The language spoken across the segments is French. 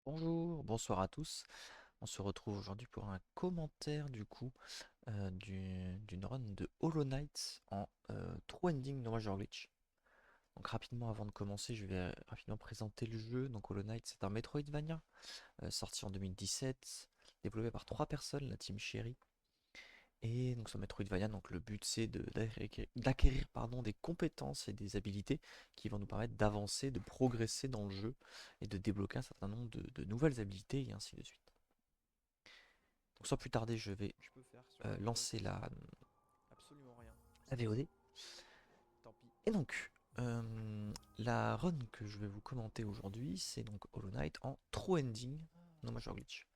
Bonjour, bonsoir à tous. On se retrouve aujourd'hui pour un commentaire du coup d'une run de Hollow Knight en True Ending No Major Glitch. Donc rapidement avant de commencer, je vais rapidement présenter le jeu. Donc Hollow Knight, c'est un Metroidvania sorti en 2017, développé par 3 personnes, la team Cherry. Et donc sur Metroidvania, donc le but c'est d'acquérir des compétences et des habilités qui vont nous permettre d'avancer, de progresser dans le jeu et de débloquer un certain nombre de nouvelles habilités et ainsi de suite. Donc sans plus tarder, je vais Je peux faire sur un code lancer qui sert absolument rien. la VOD. Tant pis. Et donc, la run que je vais vous commenter aujourd'hui, c'est donc Hollow Knight en True Ending No Major Glitch.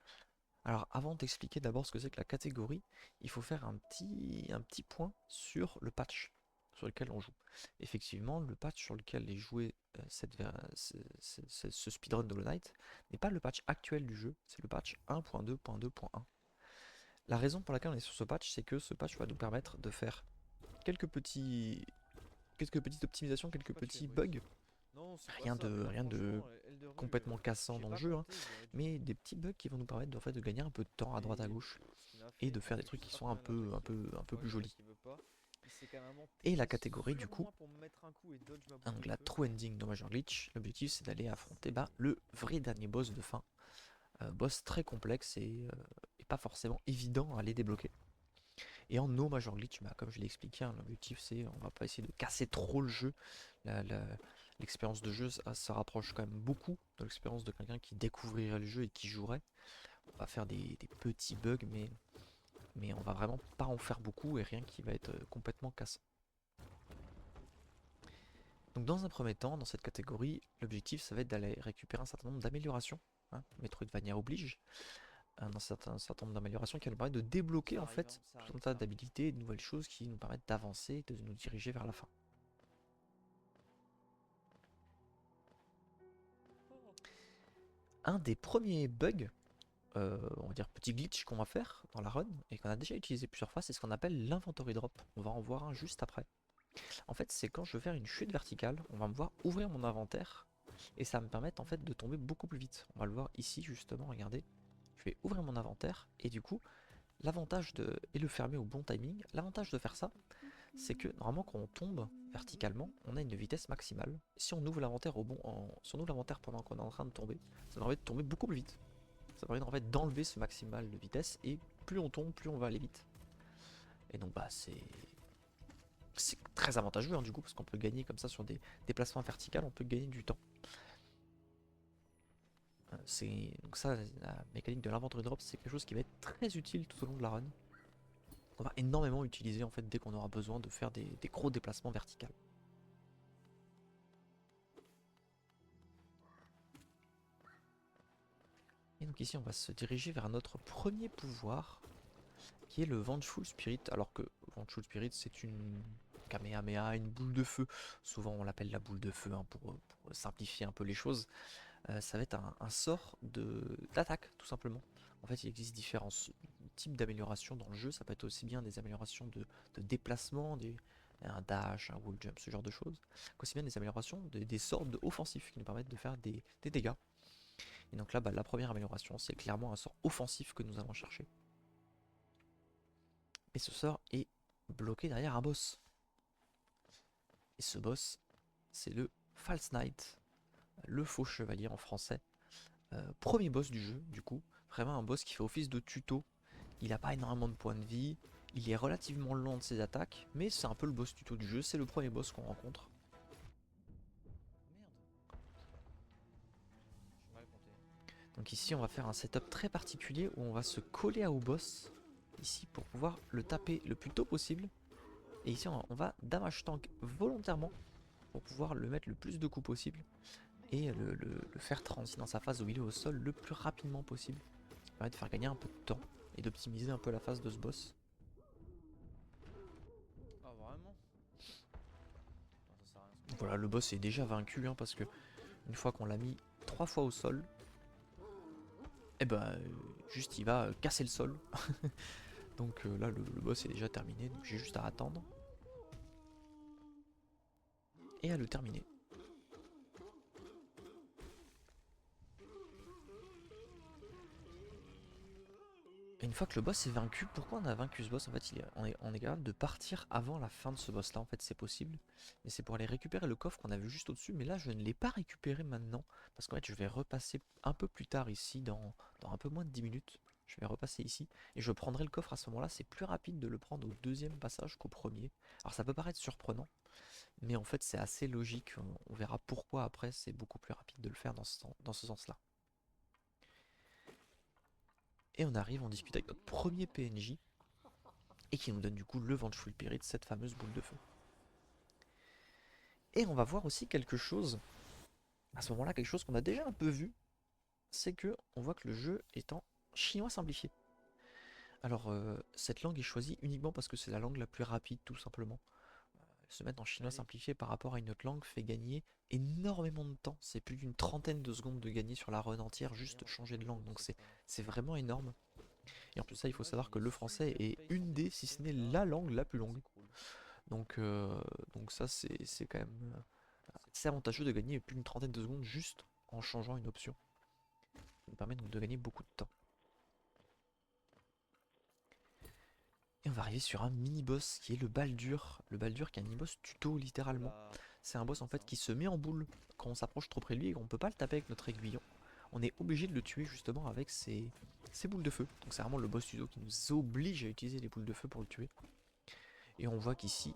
Alors avant d'expliquer d'abord ce que c'est que la catégorie, il faut faire un petit point sur le patch sur lequel on joue. Effectivement, le patch sur lequel est joué ce speedrun de Hollow Knight n'est pas le patch actuel du jeu, c'est le patch 1.2.2.1. La raison pour laquelle on est sur ce patch, c'est que ce patch va nous permettre de faire quelques petits, quelques petites optimisations, quelques Pourquoi tu fais le petits bruit? bugs, Non, c'est pas rien ça, mais de, là rien de franchement, Elden Ring, complètement cassant j'ai dans le pas jeu, hein, compté, j'aurais dû. mais des petits bugs qui vont nous permettre en fait, de gagner un peu de temps à droite à Et gauche ce qu'il m'a et fait, de faire des c'est que trucs je sais qui pas sont un combien d'heures j'ai peu, un fait. peu, un peu Ouais, plus je vois jolis. qu'il veut pas. Il s'est carrément Et la pété catégorie du sur coup, moi pour me mettre un coup et dodge ma boule donc de la feu. True Ending de Major Glitch, l'objectif c'est d'aller affronter le vrai dernier boss de fin. Boss très complexe et pas forcément évident à aller débloquer. Et en no major glitch, comme je l'ai expliqué, hein, l'objectif c'est on va pas essayer de casser trop le jeu. L'expérience de jeu ça se rapproche quand même beaucoup de l'expérience de quelqu'un qui découvrirait le jeu et qui jouerait. On va faire des petits bugs, mais on va vraiment pas en faire beaucoup et rien qui va être complètement cassant. Donc dans un premier temps, dans cette catégorie, l'objectif ça va être d'aller récupérer un certain nombre d'améliorations. Hein, Metroidvania oblige, un certain nombre d'améliorations qui va nous permettre de débloquer en fait Ça tout un arrive, tas ça arrive. d'habilités et de nouvelles choses qui nous permettent d'avancer et de nous diriger vers la fin. Un des premiers bugs, on va dire petit glitch qu'on va faire dans la run et qu'on a déjà utilisé plusieurs fois, c'est ce qu'on appelle l'inventory drop. On va en voir un juste après. En fait, c'est quand je veux faire une chute verticale, on va me voir ouvrir mon inventaire et ça va me permettre en fait de tomber beaucoup plus vite. On va le voir ici justement, regardez. Je vais ouvrir mon inventaire et du coup, l'avantage de et le fermer au bon timing. L'avantage de faire ça, c'est que normalement quand on tombe verticalement, on a une vitesse maximale. Si on ouvre l'inventaire si on ouvre l'inventaire pendant qu'on est en train de tomber, ça nous permet de tomber beaucoup plus vite. Ça permet en fait d'enlever ce maximal de vitesse et plus on tombe, plus on va aller vite. Et donc c'est très avantageux du coup parce qu'on peut gagner comme ça sur des déplacements verticaux, on peut gagner du temps. Donc ça, la mécanique de l'inventory drop, c'est quelque chose qui va être très utile tout au long de la run. On va énormément utiliser en fait dès qu'on aura besoin de faire des gros déplacements verticaux. Et donc ici on va se diriger vers notre premier pouvoir qui est le Vengeful Spirit. Alors que Vengeful Spirit c'est une Kamehameha, une boule de feu. Souvent on l'appelle la boule de feu pour simplifier un peu les choses. Ça va être un sort d'attaque tout simplement. En fait il existe différents types d'améliorations dans le jeu. Ça peut être aussi bien des améliorations de déplacement, un dash, un wall jump, ce genre de choses, qu'aussi bien des améliorations, des sorts offensifs qui nous permettent de faire des dégâts. Et donc là, la première amélioration, c'est clairement un sort offensif que nous allons chercher. Et ce sort est bloqué derrière un boss. Et ce boss, c'est le False Knight, le faux chevalier en français. Premier boss du jeu, du coup. Vraiment un boss qui fait office de tuto. Il n'a pas énormément de points de vie. Il est relativement lent de ses attaques. Mais c'est un peu le boss tuto du jeu. C'est le premier boss qu'on rencontre. Merde, j'ai mal compté. Donc ici, on va faire un setup très particulier où on va se coller au boss. Ici, pour pouvoir le taper le plus tôt possible. Et ici, on va damage tank volontairement pour pouvoir le mettre le plus de coups possible et le faire transi dans sa phase où il est au sol le plus rapidement possible. Ça permet de faire gagner un peu de temps et d'optimiser un peu la phase de ce boss. Ah, vraiment? Non, ça sert à rien ce que je Voilà, fais. le boss est déjà vaincu parce que une fois qu'on l'a mis 3 fois au sol, et juste il va casser le sol. Donc là le boss est déjà terminé, donc j'ai juste à attendre et à le terminer. Et une fois que le boss est vaincu, pourquoi on a vaincu ce boss? En fait, on est capable de partir avant la fin de ce boss là, en fait c'est possible. Mais c'est pour aller récupérer le coffre qu'on a vu juste au-dessus, mais là je ne l'ai pas récupéré maintenant. Parce qu'en fait je vais repasser un peu plus tard ici, dans un peu moins de 10 minutes. Je vais repasser ici, et je prendrai le coffre à ce moment-là. C'est plus rapide de le prendre au deuxième passage qu'au premier. Alors ça peut paraître surprenant, mais en fait c'est assez logique. On verra pourquoi après c'est beaucoup plus rapide de le faire dans ce sens-là. Et on arrive, on discute avec notre premier PNJ, et qui nous donne du coup le Vengeful Spirit, cette fameuse boule de feu. Et on va voir aussi quelque chose, à ce moment-là, quelque chose qu'on a déjà un peu vu, c'est que on voit que le jeu est en chinois simplifié. Alors cette langue est choisie uniquement parce que c'est la langue la plus rapide tout simplement. Se mettre en chinois simplifié par rapport à une autre langue fait gagner énormément de temps. C'est plus d'une trentaine de secondes de gagner sur la run entière juste changer de langue, donc c'est vraiment énorme. Et en plus ça, il faut savoir que le français est une des, si ce n'est la langue la plus longue. Donc ça c'est quand même assez avantageux de gagner plus d'une trentaine de secondes juste en changeant une option. Ça nous permet donc de gagner beaucoup de temps. Et on va arriver sur un mini-boss qui est le Baldur. Le Baldur qui est un mini-boss tuto littéralement. C'est un boss en fait qui se met en boule quand on s'approche trop près de lui et qu'on peut pas le taper avec notre aiguillon. On est obligé de le tuer justement avec ses boules de feu. Donc c'est vraiment le boss tuto qui nous oblige à utiliser les boules de feu pour le tuer. Et on voit qu'ici,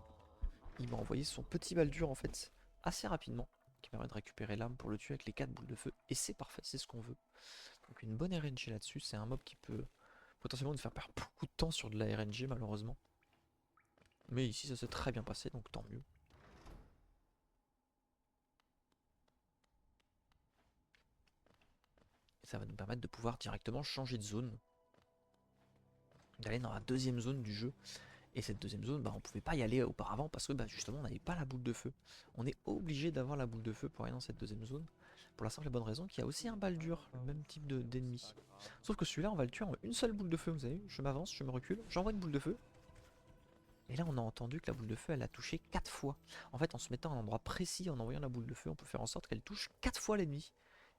il m'a envoyé son petit Baldur en fait assez rapidement, qui permet de récupérer l'âme pour le tuer avec les 4 boules de feu. Et c'est parfait, c'est ce qu'on veut. Donc une bonne RNG là-dessus, c'est un mob qui peut potentiellement nous faire perdre beaucoup de temps sur de la RNG malheureusement. Mais ici ça s'est très bien passé, donc tant mieux. Et ça va nous permettre de pouvoir directement changer de zone. D'aller dans la deuxième zone du jeu. Et cette deuxième zone, on pouvait pas y aller auparavant parce que justement on n'avait pas la boule de feu. On est obligé d'avoir la boule de feu pour aller dans cette deuxième zone. Pour la simple et bonne raison qu'il y a aussi un Baldur, le même type d'ennemi. Sauf que celui-là on va le tuer en une seule boule de feu, vous avez vu, je m'avance, je me recule, j'envoie une boule de feu. Et là on a entendu que la boule de feu elle a touché 4 fois. En fait en se mettant à un endroit précis, en envoyant la boule de feu, on peut faire en sorte qu'elle touche 4 fois l'ennemi.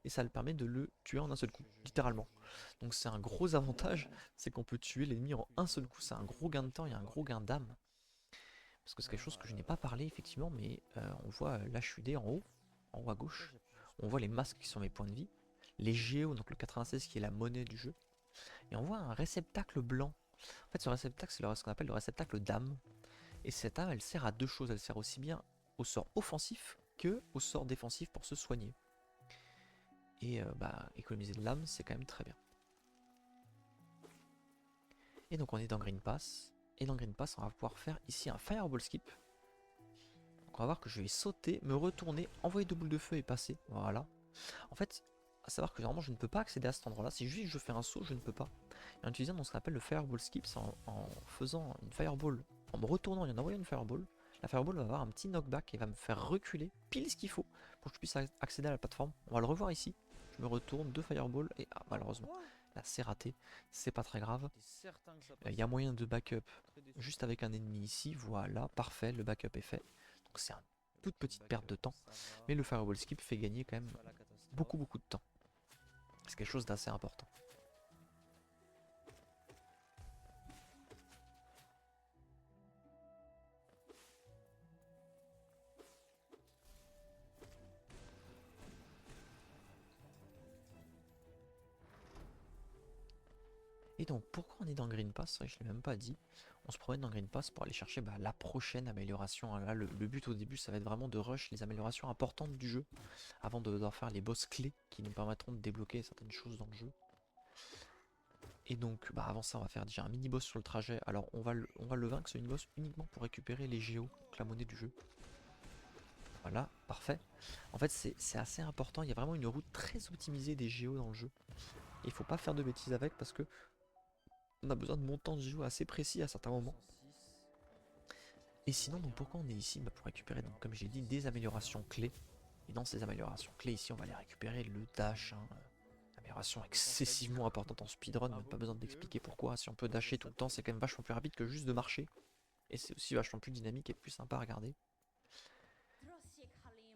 Et ça le permet de le tuer en un seul coup, littéralement. Donc c'est un gros avantage, c'est qu'on peut tuer l'ennemi en un seul coup. C'est un gros gain de temps et un gros gain d'âme. Parce que c'est quelque chose que je n'ai pas parlé effectivement, mais on voit l'HUD en haut à gauche. On voit les masques qui sont mes points de vie. Les géos, donc le 96 qui est la monnaie du jeu. Et on voit un réceptacle blanc. En fait ce réceptacle c'est ce qu'on appelle le réceptacle d'âme. Et cette âme elle sert à deux choses. Elle sert aussi bien au sort offensif que au sort défensif pour se soigner. Et économiser de l'âme c'est quand même très bien. Et donc on est dans Green Pass. Et dans Green Pass on va pouvoir faire ici un Fireball Skip. Donc on va voir que je vais sauter, me retourner, envoyer 2 boules de feu et passer. Voilà. En fait, à savoir que normalement je ne peux pas accéder à cet endroit là. Si juste je fais un saut, je ne peux pas. Et en utilisant ce qu'on appelle le Fireball Skip, c'est en faisant une Fireball, en me retournant et en envoyant une Fireball, la Fireball va avoir un petit knockback et va me faire reculer pile ce qu'il faut pour que je puisse accéder à la plateforme. On va le revoir ici. Je me retourne, 2 Fireballs et malheureusement, là c'est raté. C'est pas très grave. Il y a moyen de backup juste avec un ennemi ici. Voilà, parfait, le backup est fait. Donc c'est une toute petite perte de temps. Mais le Fireball Skip fait gagner quand même beaucoup de temps. C'est quelque chose d'assez important. Et donc pourquoi on est dans Green Pass? C'est vrai que je ne l'ai même pas dit. On se promène dans Green Pass pour aller chercher la prochaine amélioration. Là le but au début ça va être vraiment de rush les améliorations importantes du jeu avant de devoir faire les boss clés qui nous permettront de débloquer certaines choses dans le jeu. Et donc avant ça on va faire déjà un mini boss sur le trajet. Alors on va le vaincre ce mini boss uniquement pour récupérer les géos, donc la monnaie du jeu. Voilà, parfait. En fait c'est assez important, il y a vraiment une route très optimisée des géos dans le jeu. Et il faut pas faire de bêtises avec parce que on a besoin de montants de géos assez précis à certains moments. Et sinon donc pourquoi on est ici? Pour récupérer donc comme j'ai dit des améliorations clés. Et dans ces améliorations clés ici on va aller récupérer le dash. Amélioration excessivement importante en speedrun, même pas besoin d'expliquer pourquoi. Si on peut dasher tout le temps c'est quand même vachement plus rapide que juste de marcher. Et c'est aussi vachement plus dynamique et plus sympa à regarder.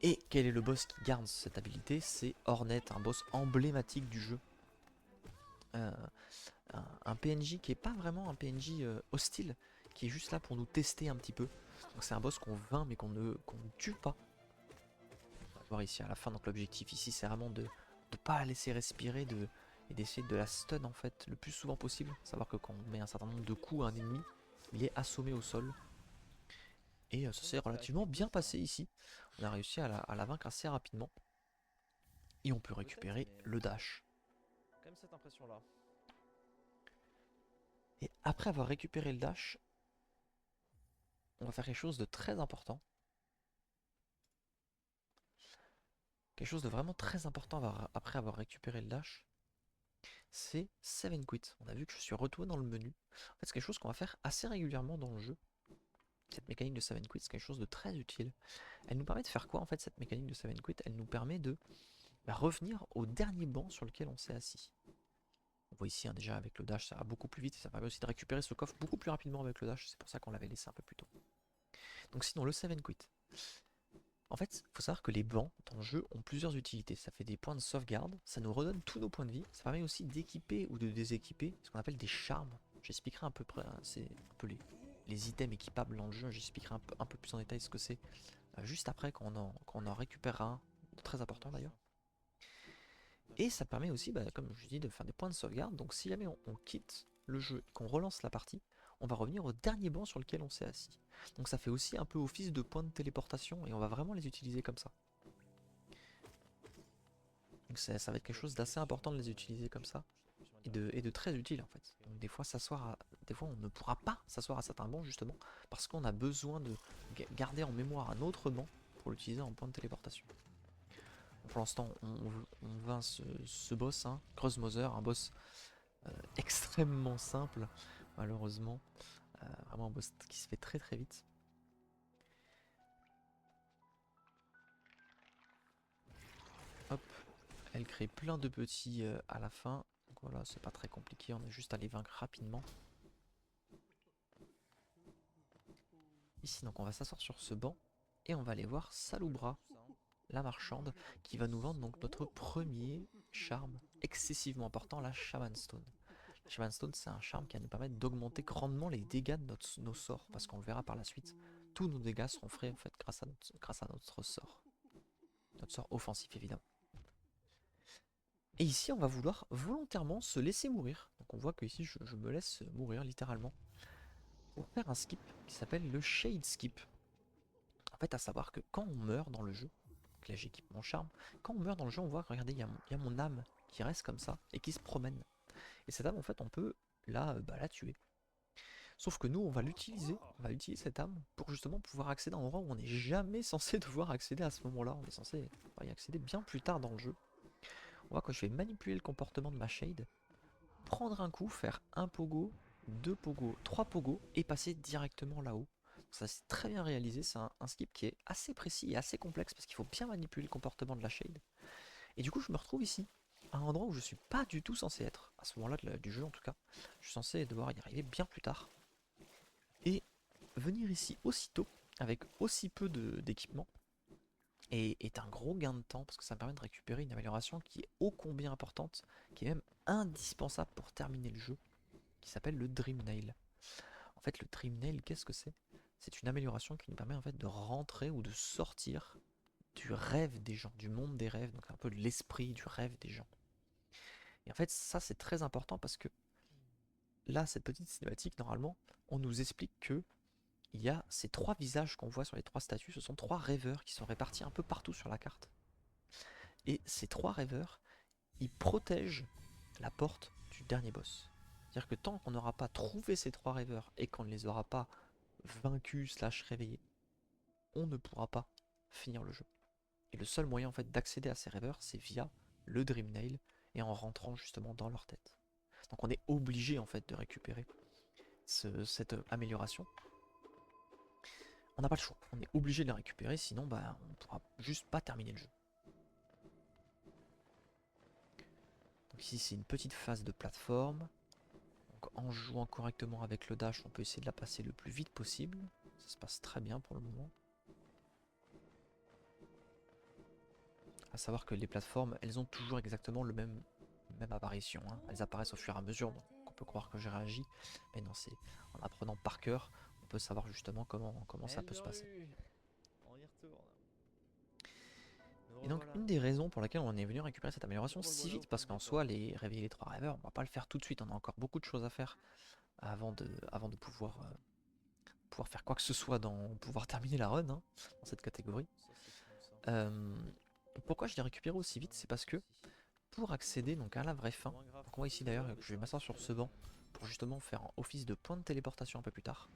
Et quel est le boss qui garde cette habilité? C'est Hornet, un boss emblématique du jeu. euh, un PNJ qui est pas vraiment un PNJ hostile, qui est juste là pour nous tester un petit peu. Donc c'est un boss qu'on vainc mais qu'on ne tue pas. On va voir ici à la fin, donc l'objectif ici c'est vraiment de ne pas la laisser respirer et d'essayer de la stun en fait le plus souvent possible. Savoir que quand on met un certain nombre de coups à un ennemi, il est assommé au sol. Et ça s'est relativement bien passé ici. On a réussi à la vaincre assez rapidement. Et on peut Je sais, récupérer mais le dash. quand même cette impression-là. Et après avoir récupéré le dash, on va faire quelque chose de très important. Quelque chose de vraiment très important après avoir récupéré le dash. C'est 7 quit. On a vu que je suis retourné dans le menu. En fait, c'est quelque chose qu'on va faire assez régulièrement dans le jeu. Cette mécanique de 7 quit, c'est quelque chose de très utile. Elle nous permet de faire quoi en fait, cette mécanique de 7 quit? Elle nous permet de revenir au dernier banc sur lequel on s'est assis. On voit ici déjà avec le dash ça va beaucoup plus vite et ça permet aussi de récupérer ce coffre beaucoup plus rapidement avec le dash, c'est pour ça qu'on l'avait laissé un peu plus tôt. Donc sinon le 7 quit. En fait, il faut savoir que les bancs dans le jeu ont plusieurs utilités. Ça fait des points de sauvegarde, ça nous redonne tous nos points de vie, ça permet aussi d'équiper ou de déséquiper ce qu'on appelle des charmes. J'expliquerai un peu près, c'est un peu les items équipables dans le jeu, j'expliquerai un peu plus en détail ce que c'est juste après quand on en récupérera un, très important d'ailleurs. Et ça permet aussi, comme je dis, de faire des points de sauvegarde. Donc si jamais on quitte le jeu et qu'on relance la partie, on va revenir au dernier banc sur lequel on s'est assis. Donc ça fait aussi un peu office de points de téléportation et on va vraiment les utiliser comme ça. Donc ça va être quelque chose d'assez important de les utiliser comme ça et de très utile en fait. Donc des fois des fois on ne pourra pas s'asseoir à certains bancs justement parce qu'on a besoin de garder en mémoire un autre banc pour l'utiliser en point de téléportation. Pour l'instant, on vainc ce boss, hein, Mother, un boss extrêmement simple, malheureusement. Vraiment un boss qui se fait très très vite. Hop, elle crée plein de petits à la fin. Donc voilà, c'est pas très compliqué, on a juste à les vaincre rapidement. Ici, donc on va s'asseoir sur ce banc et on va aller voir Salubra, la marchande, qui va nous vendre donc notre premier charme excessivement important, la Shaman Stone. La Shaman Stone, c'est un charme qui va nous permettre d'augmenter grandement les dégâts de nos sorts, parce qu'on le verra par la suite, tous nos dégâts seront faits en fait grâce à notre sort offensif évidemment. Et ici, on va vouloir volontairement se laisser mourir. Donc on voit que ici, je me laisse mourir littéralement pour faire un skip qui s'appelle le Shade Skip. En fait, à savoir que quand on meurt dans le jeu, donc là j'équipe mon charme, quand on meurt dans le jeu, on voit, regardez, il y a mon âme qui reste comme ça et qui se promène. Et cette âme, en fait, on peut la tuer. Sauf que nous, on va utiliser cette âme pour justement pouvoir accéder à un endroit où on n'est jamais censé devoir accéder à ce moment-là. On est censé y accéder bien plus tard dans le jeu. On voit que je vais manipuler le comportement de ma shade, prendre un coup, faire un pogo, deux pogos, trois pogos et passer directement là-haut. Ça c'est très bien réalisé, c'est un skip qui est assez précis et assez complexe parce qu'il faut bien manipuler le comportement de la shade. Et du coup je me retrouve ici, à un endroit où je suis pas du tout censé être, à ce moment-là du jeu en tout cas. Je suis censé devoir y arriver bien plus tard. Et venir ici aussitôt, avec aussi peu d'équipement, est un gros gain de temps parce que ça me permet de récupérer une amélioration qui est ô combien importante, qui est même indispensable pour terminer le jeu, qui s'appelle le Dream Nail. En fait, le Dream Nail, qu'est-ce que c'est? C'est une amélioration qui nous permet en fait de rentrer ou de sortir du rêve des gens, du monde des rêves, donc un peu de l'esprit du rêve des gens. Et en fait, ça c'est très important parce que là, cette petite cinématique, normalement, on nous explique que il y a ces trois visages qu'on voit sur les trois statues, ce sont trois rêveurs qui sont répartis un peu partout sur la carte. Et ces trois rêveurs, ils protègent la porte du dernier boss. C'est-à-dire que tant qu'on n'aura pas trouvé ces trois rêveurs et qu'on ne les aura pas vaincus slash réveillés, on ne pourra pas finir le jeu. Et le seul moyen en fait d'accéder à ces rêveurs, c'est via le Dream Nail et en rentrant justement dans leur tête. Donc on est obligé en fait de récupérer cette amélioration. On n'a pas le choix, on est obligé de la récupérer, sinon on ne pourra juste pas terminer le jeu. Donc ici c'est une petite phase de plateforme. Donc en jouant correctement avec le dash, on peut essayer de la passer le plus vite possible. Ça se passe très bien pour le moment. À savoir que les plateformes, elles ont toujours exactement le même même apparition, hein. Elles apparaissent au fur et à mesure, donc on peut croire que j'ai réagi. Mais non, c'est en apprenant par cœur, on peut savoir justement comment ça peut se passer. On y retourne. Nous Et donc revoilà. une des raisons pour laquelle on est venu récupérer cette amélioration si Revoilà au vite, parce point qu'en de soi départ. réveiller les 3 rêveurs, on va pas le faire tout de suite, on a encore beaucoup de choses à faire avant de pouvoir faire quoi que ce soit pouvoir terminer la run, hein, dans cette catégorie. Ça c'est fou ça. Pourquoi je l'ai récupéré aussi vite, c'est parce que pour accéder donc à la vraie fin, Moins grave donc pour moi le ici d'ailleurs contrôleur des je vais m'asseoir services sur ce banc pour justement faire un office de point de téléportation un peu plus tard.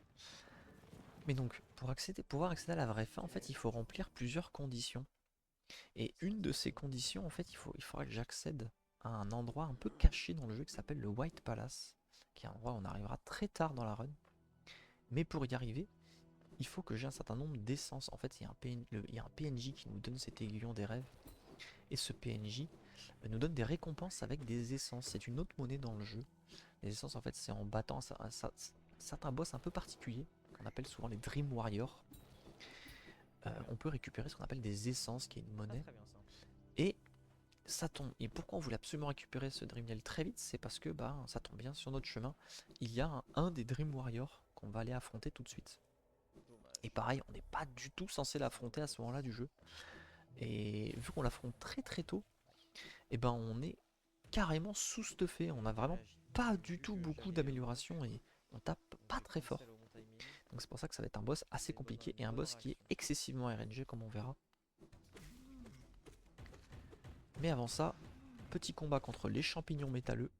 Mais donc pour pouvoir accéder à la vraie fin, en fait il faut remplir plusieurs conditions. Et une de ces conditions, en fait il faudra que j'accède à un endroit un peu caché dans le jeu qui s'appelle le White Palace, qui est un endroit où on arrivera très tard dans la run. Mais pour y arriver, il faut que j'ai un certain nombre d'essences. En fait, il y a un PNJ qui nous donne cet aiguillon des rêves. Et ce PNJ nous donne des récompenses avec des essences. C'est une autre monnaie dans le jeu. Les essences, en fait, c'est en battant certains boss un peu particuliers, qu'on appelle souvent les Dream Warriors. On peut récupérer ce qu'on appelle des essences, qui est une Ah, monnaie. très bien ça. Et ça tombe. Et pourquoi on voulait absolument récupérer ce Dream Nail très vite? C'est parce que bah, ça tombe bien sur notre chemin. Il y a un des Dream Warriors qu'on va aller affronter tout de suite. Et Dommage. pareil, on n'est pas du tout censé l'affronter à ce moment-là du jeu. Et vu qu'on l'affronte très très tôt, et ben on est carrément sous-stuffé. On a vraiment pas du tout beaucoup d'amélioration et on tape pas très fort. Donc c'est pour ça que ça va être un boss assez compliqué et un boss qui est excessivement RNG comme on verra. Mais avant ça, petit combat contre les champignons métalleux.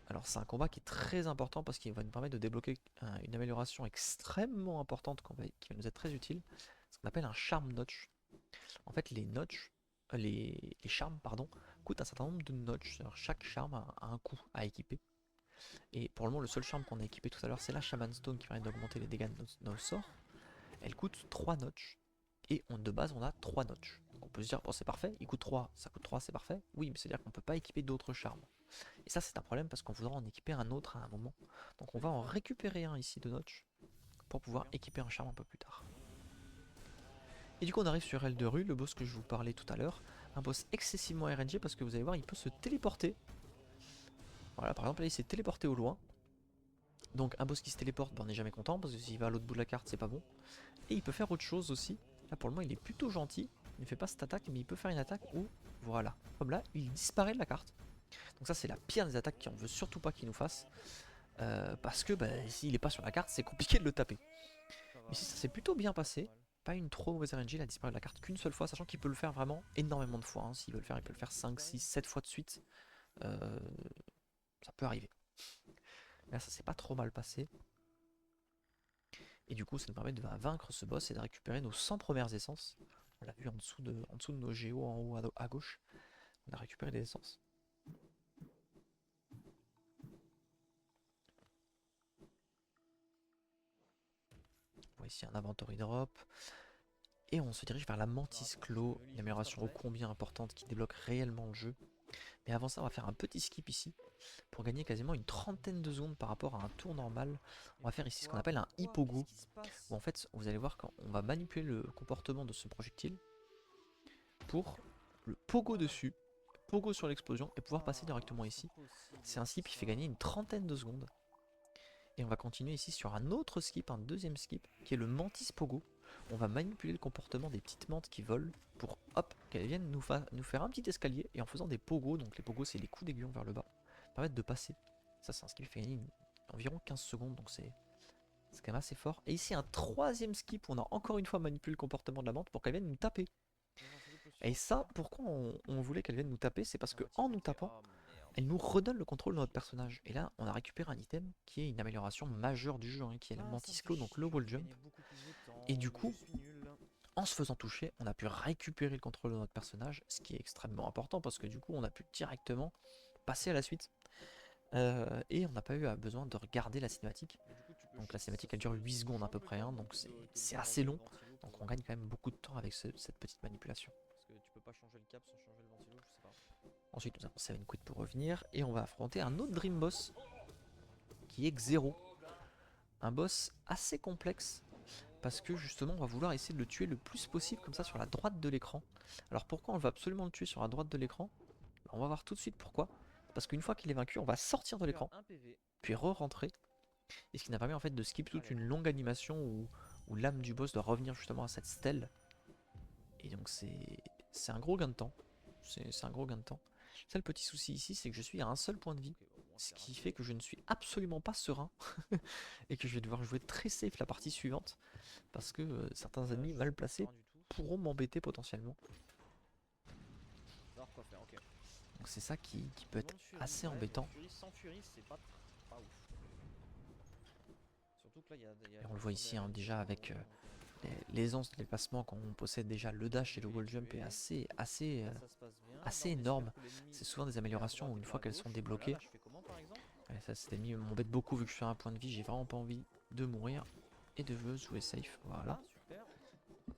Alors c'est un combat qui est très important parce qu'il va nous permettre de débloquer une amélioration extrêmement importante qui va nous être très utile. Ce qu'on appelle un charm notch. En fait les charmes pardon, coûtent un certain nombre de notches. Alors, chaque charme a un coût à équiper. Et pour le moment le seul charme qu'on a équipé tout à l'heure c'est la Shaman Stone qui permet d'augmenter les dégâts de nos sorts. Elle coûte 3 notches. Et de base on a 3 notches. Donc on peut se dire bon c'est parfait, il coûte 3, ça coûte 3 c'est parfait. Oui mais c'est à dire qu'on peut pas équiper d'autres charmes. Et ça c'est un problème parce qu'on voudra en équiper un autre à un moment. Donc on va en récupérer un ici de notch pour pouvoir équiper un charme un peu plus tard. Et du coup on arrive sur Elderu, le boss que je vous parlais tout à l'heure. Un boss excessivement RNG parce que vous allez voir il peut se téléporter. Voilà par exemple là il s'est téléporté au loin. Donc un boss qui se téléporte, ben, on n'est jamais content parce que s'il va à l'autre bout de la carte c'est pas bon. Et il peut faire autre chose aussi. Là pour le moment il est plutôt gentil. Il ne fait pas cette attaque mais il peut faire une attaque où voilà. Comme là il disparaît de la carte. Donc ça c'est la pire des attaques qu'on veut surtout pas qu'il nous fasse. Parce que bah, s'il n'est pas sur la carte c'est compliqué de le taper. Mais si ça s'est plutôt bien passé, pas une trop mauvaise RNG, il a disparu de la carte qu'une seule fois, sachant qu'il peut le faire vraiment énormément de fois. Hein. S'il veut le faire, il peut le faire 5, 6, 7 fois de suite. Euh, Ça peut arriver. Là ça s'est pas trop mal passé. Et du coup ça nous permet de vaincre ce boss et de récupérer nos 100 premières essences. On l'a vu en dessous de nos géos en haut à gauche. On a récupéré des essences. On voit ici un inventory drop. Et on se dirige vers la Mantis Claw, une amélioration ô combien importante qui débloque réellement le jeu. Mais avant ça, on va faire un petit skip ici pour gagner quasiment une trentaine de secondes par rapport à un tour normal. On va faire ici ce qu'on appelle un hippogo, où en fait, vous allez voir qu'on va manipuler le comportement de ce projectile pour le pogo dessus, pogo sur l'explosion et pouvoir passer directement ici. C'est un skip qui fait gagner une trentaine de secondes. Et on va continuer ici sur un autre skip, un deuxième skip, qui est le Mantis Pogo. On va manipuler le comportement des petites mantes qui volent pour hop, qu'elles viennent nous faire un petit escalier. Et en faisant des pogos, donc les pogos c'est les coups d'aiguillon vers le bas, permettre de passer. Ça c'est un skip qui fait gagner environ 15 secondes, donc c'est quand même assez fort. Et ici un troisième skip où on a encore une fois manipulé le comportement de la mante pour qu'elle vienne nous taper. Et ça, pourquoi on voulait qu'elle vienne nous taper, c'est parce que en nous tapant, elle nous redonne le contrôle de notre personnage. Et là, on a récupéré un item qui est une amélioration majeure du jeu, hein, qui est la Mantis Claw, donc le wall jump. Et du coup, en se faisant toucher, on a pu récupérer le contrôle de notre personnage, ce qui est extrêmement important parce que du coup, on a pu directement passer à la suite. Et on n'a pas eu besoin de regarder la cinématique. Donc la cinématique elle dure 8 secondes à peu près, hein, donc c'est assez long. Donc on gagne quand même beaucoup de temps avec cette petite manipulation. Parce que tu peux pas changer le cap sans changer le ventilo, je sais pas. Ensuite nous avons Seven Quid pour revenir et on va affronter un autre Dream Boss qui est Xero. Un boss assez complexe parce que justement on va vouloir essayer de le tuer le plus possible comme ça sur la droite de l'écran. Alors pourquoi on va absolument le tuer sur la droite de l'écran? On va voir tout de suite pourquoi. Parce qu'une fois qu'il est vaincu, on va sortir de l'écran, Un PV. puis re-rentrer. Et ce qui n'a permis en fait de skip toute une longue animation où l'âme du boss doit revenir justement à cette stèle. Et donc c'est un gros gain de temps. C'est un gros gain de temps. Le seul petit souci ici, c'est que je suis à un seul point de vie. Ok, bon, Ce qui fait que je ne suis absolument pas serein. Et que je vais devoir jouer très safe la partie suivante. Parce que certains ennemis mal placés du tout. pourront m'embêter potentiellement. Savoir quoi faire, ok. Donc c'est ça qui peut être assez embêtant. Fury sans Fury, c'est pas ouf. Surtout que là, il y a Et on le voit ici hein, déjà avec l'aisance de déplacement quand on possède déjà le dash et le wall jump est assez Là, ça se passe bien. Là, on est énorme. sûr que l'ennemi C'est souvent des est à améliorations droite où et une pas fois à qu'elles sont gauche. débloquées, Là, je fais comment par exemple? ouais, ça cet ennemi m'embête beaucoup vu que je suis à un point de vie, j'ai vraiment pas envie de mourir et de jouer safe. Voilà. Super.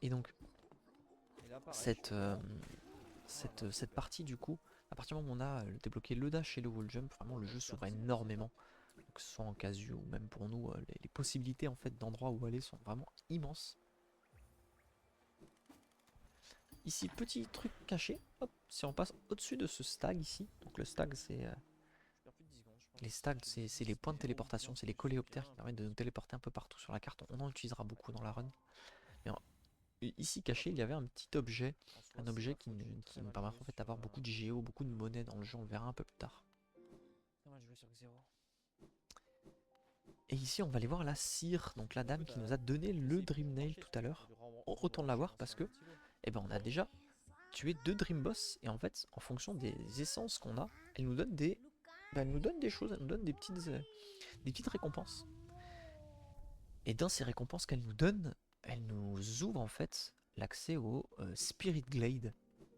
Et donc Et là, pareil, cette, cette partie du coup, à partir du moment où on a débloqué le dash et le wall jump, vraiment le jeu s'ouvre énormément. Donc, que ce soit en casu ou même pour nous, les possibilités en fait d'endroits où aller sont vraiment immenses. Ici, petit truc caché, hop, si on passe au-dessus de ce stag ici, donc le stag c'est... je perds plus de 10 secondes, je pense. les stags c'est les points de téléportation, c'est les coléoptères qui permettent de nous téléporter un peu partout sur la carte, on en utilisera beaucoup dans la run. Mais ici caché, il y avait un petit objet, un objet qui nous permettra en fait d'avoir beaucoup de géo, beaucoup de monnaie dans le jeu, on le verra un peu plus tard. Très mal joué sur Xero. Et ici on va aller voir la cire, donc la dame qui nous a donné le Dream Nail tout à l'heure. On retourne la voir parce que eh ben, on a déjà tué 2 Dream Boss et en fait en fonction des essences qu'on a, elle nous donne des, elle nous donne des choses, elle nous donne des petites récompenses. Et dans ces récompenses qu'elle nous donne, elle nous ouvre en fait l'accès au Spirit Glade.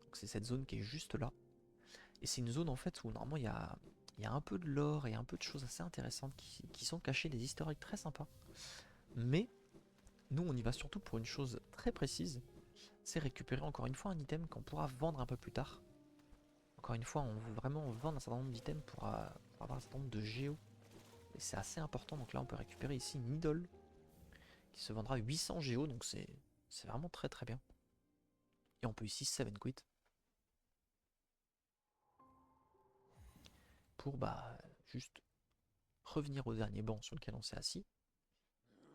Donc c'est cette zone qui est juste là. Et c'est une zone en fait où normalement il y a un peu de lore et un peu de choses assez intéressantes qui sont cachées, des easter eggs très sympas. Mais nous on y va surtout pour une chose très précise, c'est récupérer encore une fois un item qu'on pourra vendre un peu plus tard. Encore une fois on veut vraiment vendre un certain nombre d'items pour avoir un certain nombre de géos. Et c'est assez important, donc là on peut récupérer ici une idole qui se vendra 800 géos, donc c'est vraiment très très bien. Et on peut ici 7 quit pour bah juste revenir au dernier banc sur lequel on s'est assis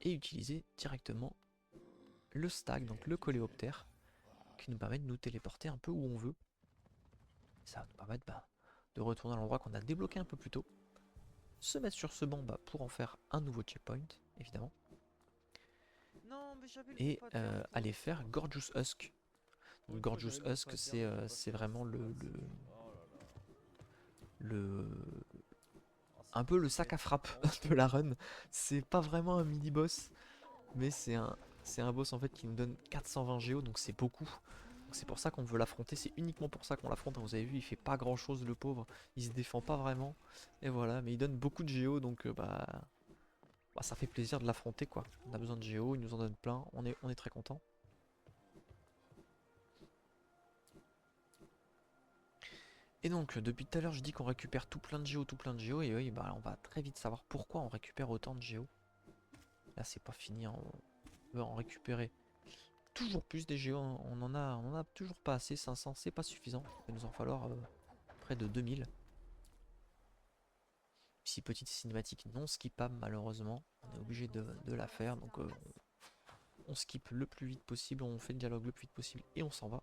et utiliser directement le stag, donc le coléoptère, qui nous permet de nous téléporter un peu où on veut. Ça va nous permettre de retourner à l'endroit qu'on a débloqué un peu plus tôt, se mettre sur ce banc pour en faire un nouveau checkpoint, évidemment, et aller faire Gorgeous Husk. Donc, Gorgeous Husk, c'est vraiment un peu le sac à frappe de la run. C'est pas vraiment un mini boss, mais c'est un boss en fait qui nous donne 420 géo, donc c'est beaucoup. C'est pour ça qu'on veut l'affronter, c'est uniquement pour ça qu'on l'affronte. Vous avez vu, il fait pas grand chose le pauvre, il se défend pas vraiment. Et voilà, mais il donne beaucoup de géo, donc ça fait plaisir de l'affronter quoi. On a besoin de géo, il nous en donne plein, on est très content. Et donc depuis tout à l'heure je dis qu'on récupère tout plein de géo, et oui on va très vite savoir pourquoi on récupère autant de géo. Là c'est pas fini, on veut en récupérer toujours plus des géos, on en a toujours pas assez, 500 c'est pas suffisant, il va nous en falloir près de 2000. Ici petite cinématique non skippable malheureusement, on est obligé de la faire, donc on skip le plus vite possible, on fait le dialogue le plus vite possible et on s'en va.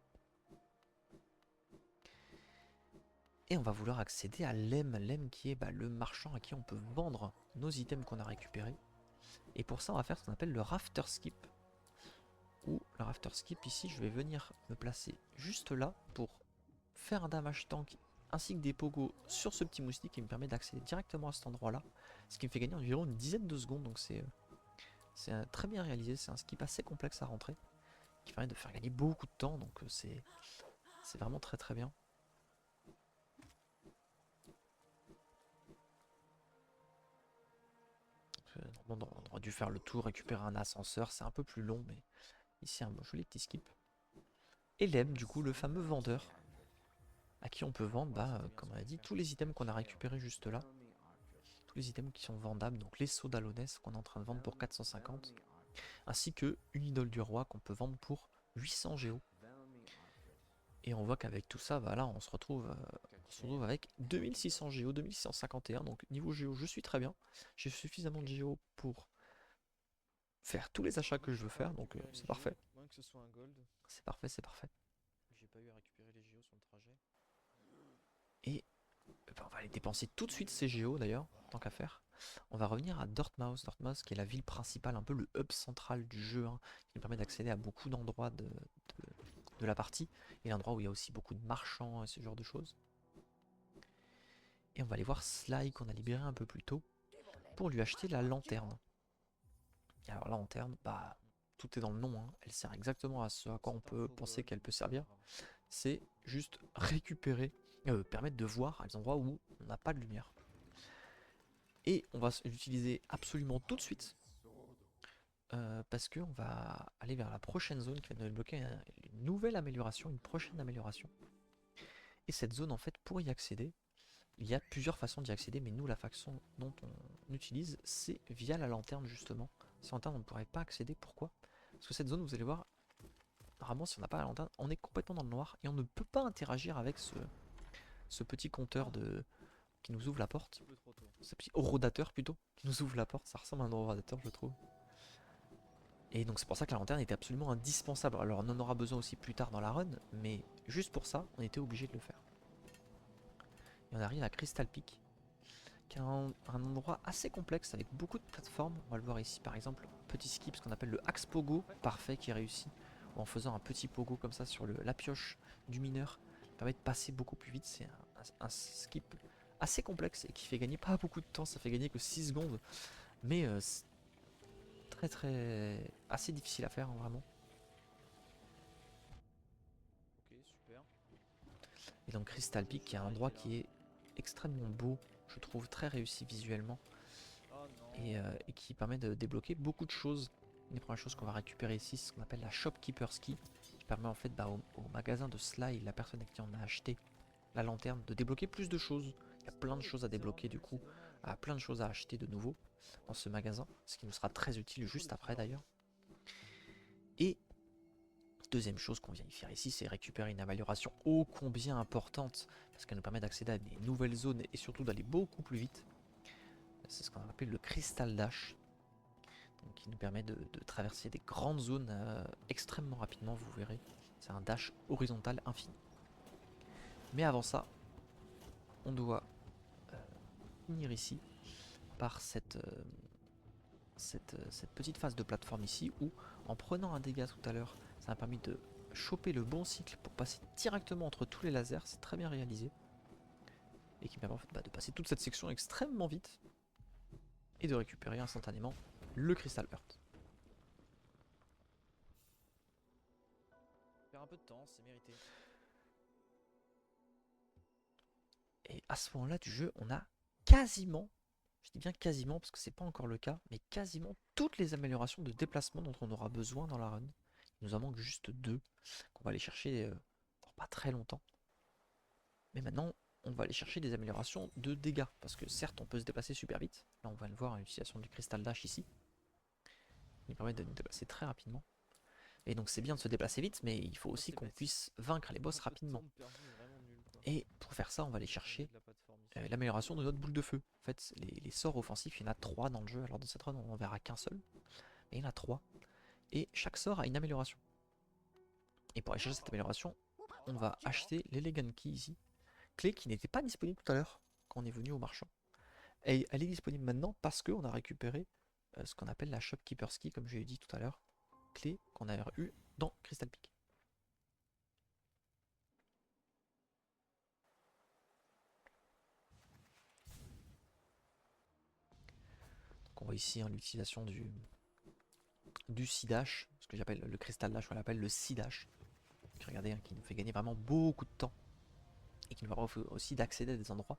Et on va vouloir accéder à Lem qui est le marchand à qui on peut vendre nos items qu'on a récupérés. Et pour ça on va faire ce qu'on appelle le rafter skip. Ou le rafter skip ici je vais venir me placer juste là pour faire un damage tank ainsi que des pogos sur ce petit moustique qui me permet d'accéder directement à cet endroit là. Ce qui me fait gagner environ une dizaine de secondes, donc c'est très bien réalisé, c'est un skip assez complexe à rentrer. Qui permet de faire gagner beaucoup de temps, donc c'est vraiment très très bien. Normalement on aurait dû faire le tour, récupérer un ascenseur, c'est un peu plus long, mais ici un joli petit skip. Et Lem, du coup, le fameux vendeur, à qui on peut vendre, comme on a dit, tous les items qu'on a récupérés juste là. Tous les items qui sont vendables, donc les sauts d'Alonès qu'on est en train de vendre pour 450, ainsi que une idole du roi qu'on peut vendre pour 800 géo. Et on voit qu'avec tout ça, là on se retrouve se retrouve avec 2600 géo, 2651. Donc niveau géo, je suis très bien. J'ai suffisamment de géo pour faire tous les achats que je veux faire. Donc c'est parfait. Moins que ce soit un gold. C'est parfait, c'est parfait. J'ai pas eu à récupérer les géos sur le trajet. Et on va aller dépenser tout de suite ces géos d'ailleurs, tant qu'à faire. On va revenir à Dortmouth. Dortmouth qui est la ville principale, un peu le hub central du jeu, hein, qui nous permet d'accéder à beaucoup d'endroits de la partie. Et l'endroit où il y a aussi beaucoup de marchands et ce genre de choses. Et on va aller voir Sly qu'on a libéré un peu plus tôt pour lui acheter la lanterne. Et alors la lanterne, bah tout est dans le nom, hein. Elle sert exactement à ce à quoi on peut penser qu'elle peut servir. C'est juste récupérer, permettre de voir à des endroits où on n'a pas de lumière. Et on va l'utiliser absolument tout de suite. Parce qu'on va aller vers la prochaine zone qui va nous débloquer une nouvelle amélioration, une prochaine amélioration. Et cette zone en fait pour y accéder, il y a plusieurs façons d'y accéder, mais nous la façon dont on utilise c'est via la lanterne justement. Sans lanterne on ne pourrait pas accéder, pourquoi? Parce que cette zone vous allez voir, normalement si on n'a pas la lanterne, on est complètement dans le noir et on ne peut pas interagir avec ce petit compteur qui nous ouvre la porte. Ce petit horodateur plutôt, qui nous ouvre la porte, ça ressemble à un horodateur je trouve. Et donc c'est pour ça que la lanterne était absolument indispensable. Alors on en aura besoin aussi plus tard dans la run, mais juste pour ça, on était obligé de le faire. Et on arrive à Crystal Peak, qui est un endroit assez complexe avec beaucoup de plateformes. On va le voir ici par exemple, petit skip, ce qu'on appelle le axe pogo, parfait qui réussit. Ou en faisant un petit pogo comme ça sur la pioche du mineur, ça permet de passer beaucoup plus vite. C'est un skip assez complexe et qui fait gagner pas beaucoup de temps, ça fait gagner que 6 secondes. Mais très assez difficile à faire hein, vraiment. Ok, super. Et donc Crystal Peak qui est un endroit qui est extrêmement beau, je trouve très réussi visuellement Oh non. et qui permet de débloquer beaucoup de choses. Une des premières choses qu'on va récupérer ici, c'est ce qu'on appelle la Shopkeeper's Key, qui permet en fait au magasin de Sly, la personne à qui on a acheté la lanterne, de débloquer plus de choses. Il y a plein de choses à débloquer du coup, plein de choses à acheter de nouveau dans ce magasin, ce qui nous sera très utile juste après d'ailleurs. Et deuxième chose qu'on vient y faire ici, c'est récupérer une amélioration ô combien importante, parce qu'elle nous permet d'accéder à des nouvelles zones et surtout d'aller beaucoup plus vite. C'est ce qu'on appelle le Crystal Dash, donc qui nous permet de traverser des grandes zones extrêmement rapidement, vous verrez. C'est un dash horizontal infini. Mais avant ça, on doit finir ici par cette petite phase de plateforme ici, où en prenant un dégât tout à l'heure, ça m'a permis de choper le bon cycle pour passer directement entre tous les lasers, c'est très bien réalisé. Et qui me permet en fait, de passer toute cette section extrêmement vite et de récupérer instantanément le Crystal Heart. Faire un peu de temps, c'est mérité. Et à ce moment-là du jeu, on a quasiment, je dis bien quasiment parce que c'est pas encore le cas, mais quasiment toutes les améliorations de déplacement dont on aura besoin dans la run. Il nous en manque juste 2 qu'on va aller chercher dans pas très longtemps. Mais maintenant, on va aller chercher des améliorations de dégâts, parce que certes on peut se déplacer super vite, là on va le voir à l'utilisation du Crystal Dash ici, il permet de nous déplacer très rapidement, et donc c'est bien de se déplacer vite, mais il faut aussi qu'on puisse vaincre les boss rapidement, et pour faire ça on va aller chercher l'amélioration de notre boule de feu. En fait les sorts offensifs, il y en a 3 dans le jeu, alors dans cette run on n'en verra qu'un seul, mais il y en a 3, et chaque sort a une amélioration, et pour aller chercher cette amélioration, on va acheter l'Elegant Key ici, clé qui n'était pas disponible tout à l'heure quand on est venu au marchand. Et elle est disponible maintenant parce qu'on a récupéré ce qu'on appelle la Shopkeeper's Key, comme je l'ai dit tout à l'heure, clé qu'on a eu dans Crystal Peak. Donc on voit ici hein, l'utilisation du Sea-Dash, ce que j'appelle le Crystal Dash, on l'appelle le Sea-Dash. Regardez, hein, qui nous fait gagner vraiment beaucoup de temps et qui nous permet aussi d'accéder à des endroits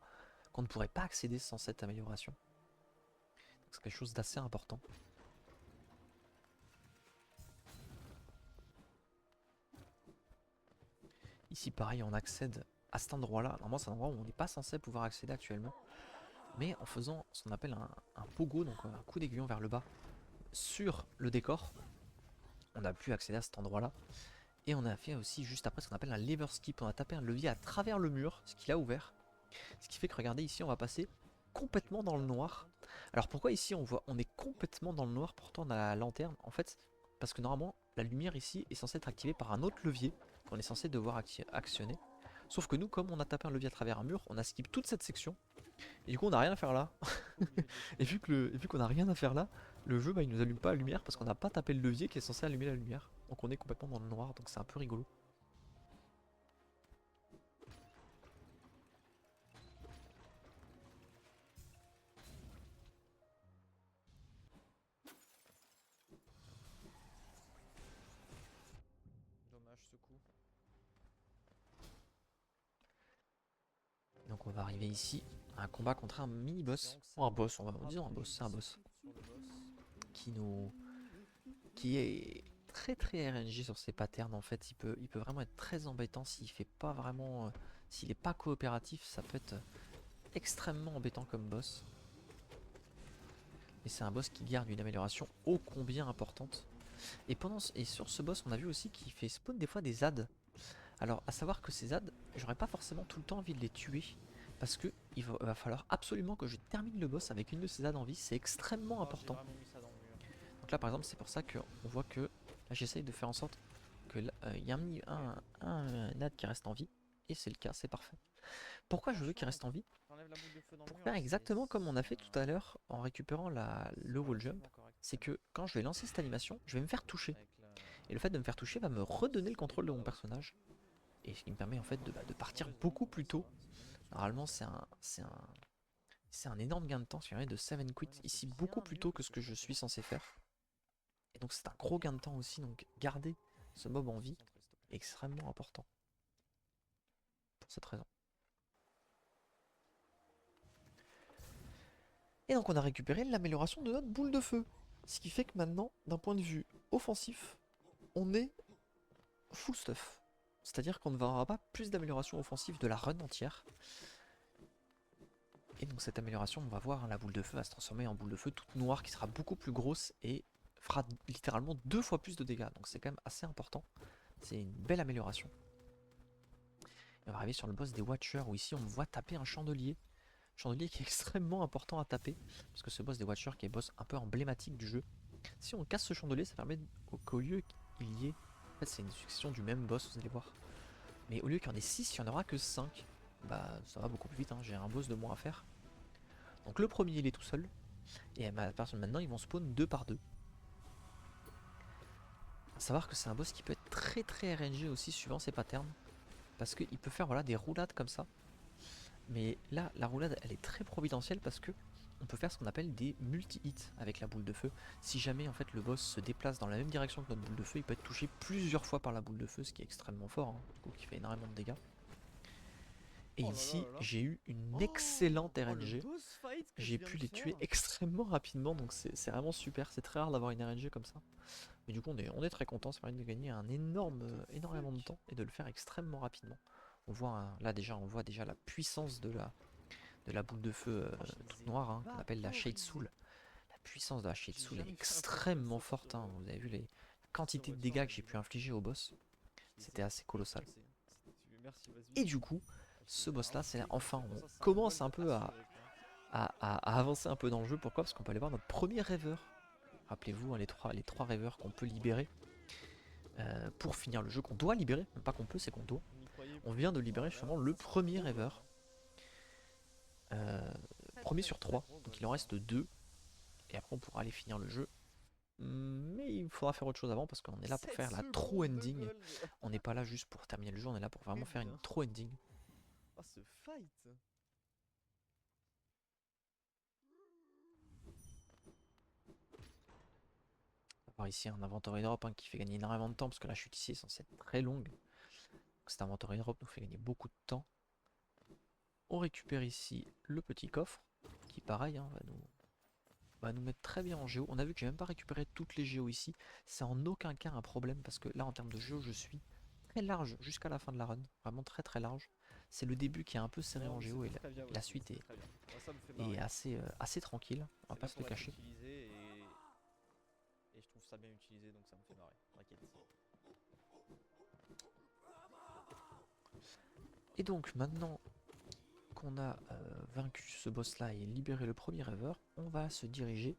qu'on ne pourrait pas accéder sans cette amélioration. C'est quelque chose d'assez important. Ici pareil on accède à cet endroit là, normalement c'est un endroit où on n'est pas censé pouvoir accéder actuellement, mais en faisant ce qu'on appelle un pogo, donc un coup d'aiguillon vers le bas sur le décor, on a pu accéder à cet endroit là. Et on a fait aussi juste après ce qu'on appelle un lever skip, on a tapé un levier à travers le mur, ce qu'il a ouvert, Ce qui fait que regardez ici on va passer complètement dans le noir. Alors pourquoi ici on est complètement dans le noir, pourtant on a la lanterne? En fait parce que normalement la lumière ici est censée être activée par un autre levier qu'on est censé devoir actionner. Sauf que nous, comme on a tapé un levier à travers un mur, on a skip toute cette section. Et du coup on n'a rien à faire là. Et vu qu'on n'a rien à faire là, le jeu bah, il nous allume pas la lumière parce qu'on n'a pas tapé le levier qui est censé allumer la lumière. Donc on est complètement dans le noir, donc c'est un peu rigolo. Dommage ce coup. Donc on va arriver ici à un combat contre un mini-boss. Ou un boss, on va dire un boss, c'est un boss. Qui nous... qui est très RNG sur ses patterns en fait. Il peut vraiment être très embêtant s'il fait pas vraiment... s'il est pas coopératif, ça peut être extrêmement embêtant comme boss. Et c'est un boss qui garde une amélioration ô combien importante. Et sur ce boss, on a vu aussi qu'il fait spawn des fois des ZAD. Alors, à savoir que ces ZAD, j'aurais pas forcément tout le temps envie de les tuer. Parce que va falloir absolument que je termine le boss avec une de ces ZAD en vie. C'est extrêmement important. Donc là, par exemple, c'est pour ça qu'on voit que... Là, j'essaye de faire en sorte que il y a un ZAD qui reste en vie. Et c'est le cas, c'est parfait. Pourquoi je veux qu'il reste en vie? Pour faire exactement comme on a fait tout à l'heure en récupérant le wall jump. C'est que quand je vais lancer cette animation, je vais me faire toucher. Et le fait de me faire toucher va me redonner le contrôle de mon personnage. Et ce qui me permet en fait de partir beaucoup plus tôt. Normalement c'est un énorme gain de temps, ce qui permet de save and quit ici beaucoup plus tôt que ce que je suis censé faire. Et donc c'est un gros gain de temps aussi, donc garder ce mob en vie est extrêmement important. Pour cette raison. Et donc on a récupéré l'amélioration de notre boule de feu. Ce qui fait que maintenant, d'un point de vue offensif, on est full stuff. C'est-à-dire qu'on ne verra pas plus d'amélioration offensive de la run entière. Et donc cette amélioration, on va voir, hein, la boule de feu va se transformer en boule de feu toute noire qui sera beaucoup plus grosse et fera littéralement 2 fois plus de dégâts. Donc c'est quand même assez important. C'est une belle amélioration. Et on va arriver sur le boss des Watchers où ici on voit taper un chandelier. Chandelier qui est extrêmement important à taper. Parce que ce boss des Watchers qui est boss un peu emblématique du jeu. Si on casse ce chandelier, ça permet qu'au lieu qu'il y ait... En fait c'est une succession du même boss, vous allez voir. Mais au lieu qu'il y en ait 6, il n'y en aura que 5. Bah ça va beaucoup plus vite, hein. J'ai un boss de moins à faire. Donc le premier il est tout seul. Et à partir de maintenant ils vont spawn 2 par 2. A savoir que c'est un boss qui peut être très RNG aussi suivant ses patterns. Parce qu'il peut faire voilà, des roulades comme ça. Mais là la roulade elle est très providentielle parce que on peut faire ce qu'on appelle des multi-hits avec la boule de feu. Si jamais en fait le boss se déplace dans la même direction que notre boule de feu, il peut être touché plusieurs fois par la boule de feu, ce qui est extrêmement fort, hein, du coup, qui fait énormément de dégâts. Et ici, j'ai eu une excellente RNG. J'ai pu les tuer extrêmement rapidement, donc c'est vraiment super. C'est très rare d'avoir une RNG comme ça. Mais du coup, on est très content. Ça permet de gagner un énormément de temps et de le faire extrêmement rapidement. On voit là déjà, on voit déjà la puissance de la boule de feu toute noire, hein, qu'on appelle la Shade Soul. La puissance de la Shade Soul est extrêmement forte, hein. Vous avez vu les quantités de dégâts que j'ai pu infliger au boss. C'était assez colossal. Et du coup, ce boss là, c'est là, enfin, on commence un peu à avancer un peu dans le jeu. Pourquoi? Parce qu'on peut aller voir notre premier rêveur. Rappelez-vous, hein, les trois rêveurs qu'on peut libérer pour finir le jeu, qu'on doit libérer, même pas qu'on peut, c'est qu'on doit. On vient de libérer justement le premier rêveur. Premier sur 3, donc il en reste 2. Et après on pourra aller finir le jeu. Mais il faudra faire autre chose avant parce qu'on est là pour faire la true ending. On n'est pas là juste pour terminer le jeu, on est là pour vraiment faire une true ending. Oh ce fight. On va voir ici un inventory drop, hein, qui fait gagner énormément de temps parce que la chute ici est censée être très longue. Donc cet inventory drop nous fait gagner beaucoup de temps. On récupère ici le petit coffre qui pareil, hein, va nous mettre très bien en géo. On a vu que j'ai même pas récupéré toutes les géos ici. C'est en aucun cas un problème parce que là en termes de géo je suis très large jusqu'à la fin de la run. Vraiment très large. C'est le début qui est un peu serré en géo et la suite est assez tranquille. On va pas se le cacher. Et je trouve ça bien utilisé donc ça me fait marrer. T'inquiète. Et donc maintenant qu'on a vaincu ce boss là et libéré le premier rêveur, on va se diriger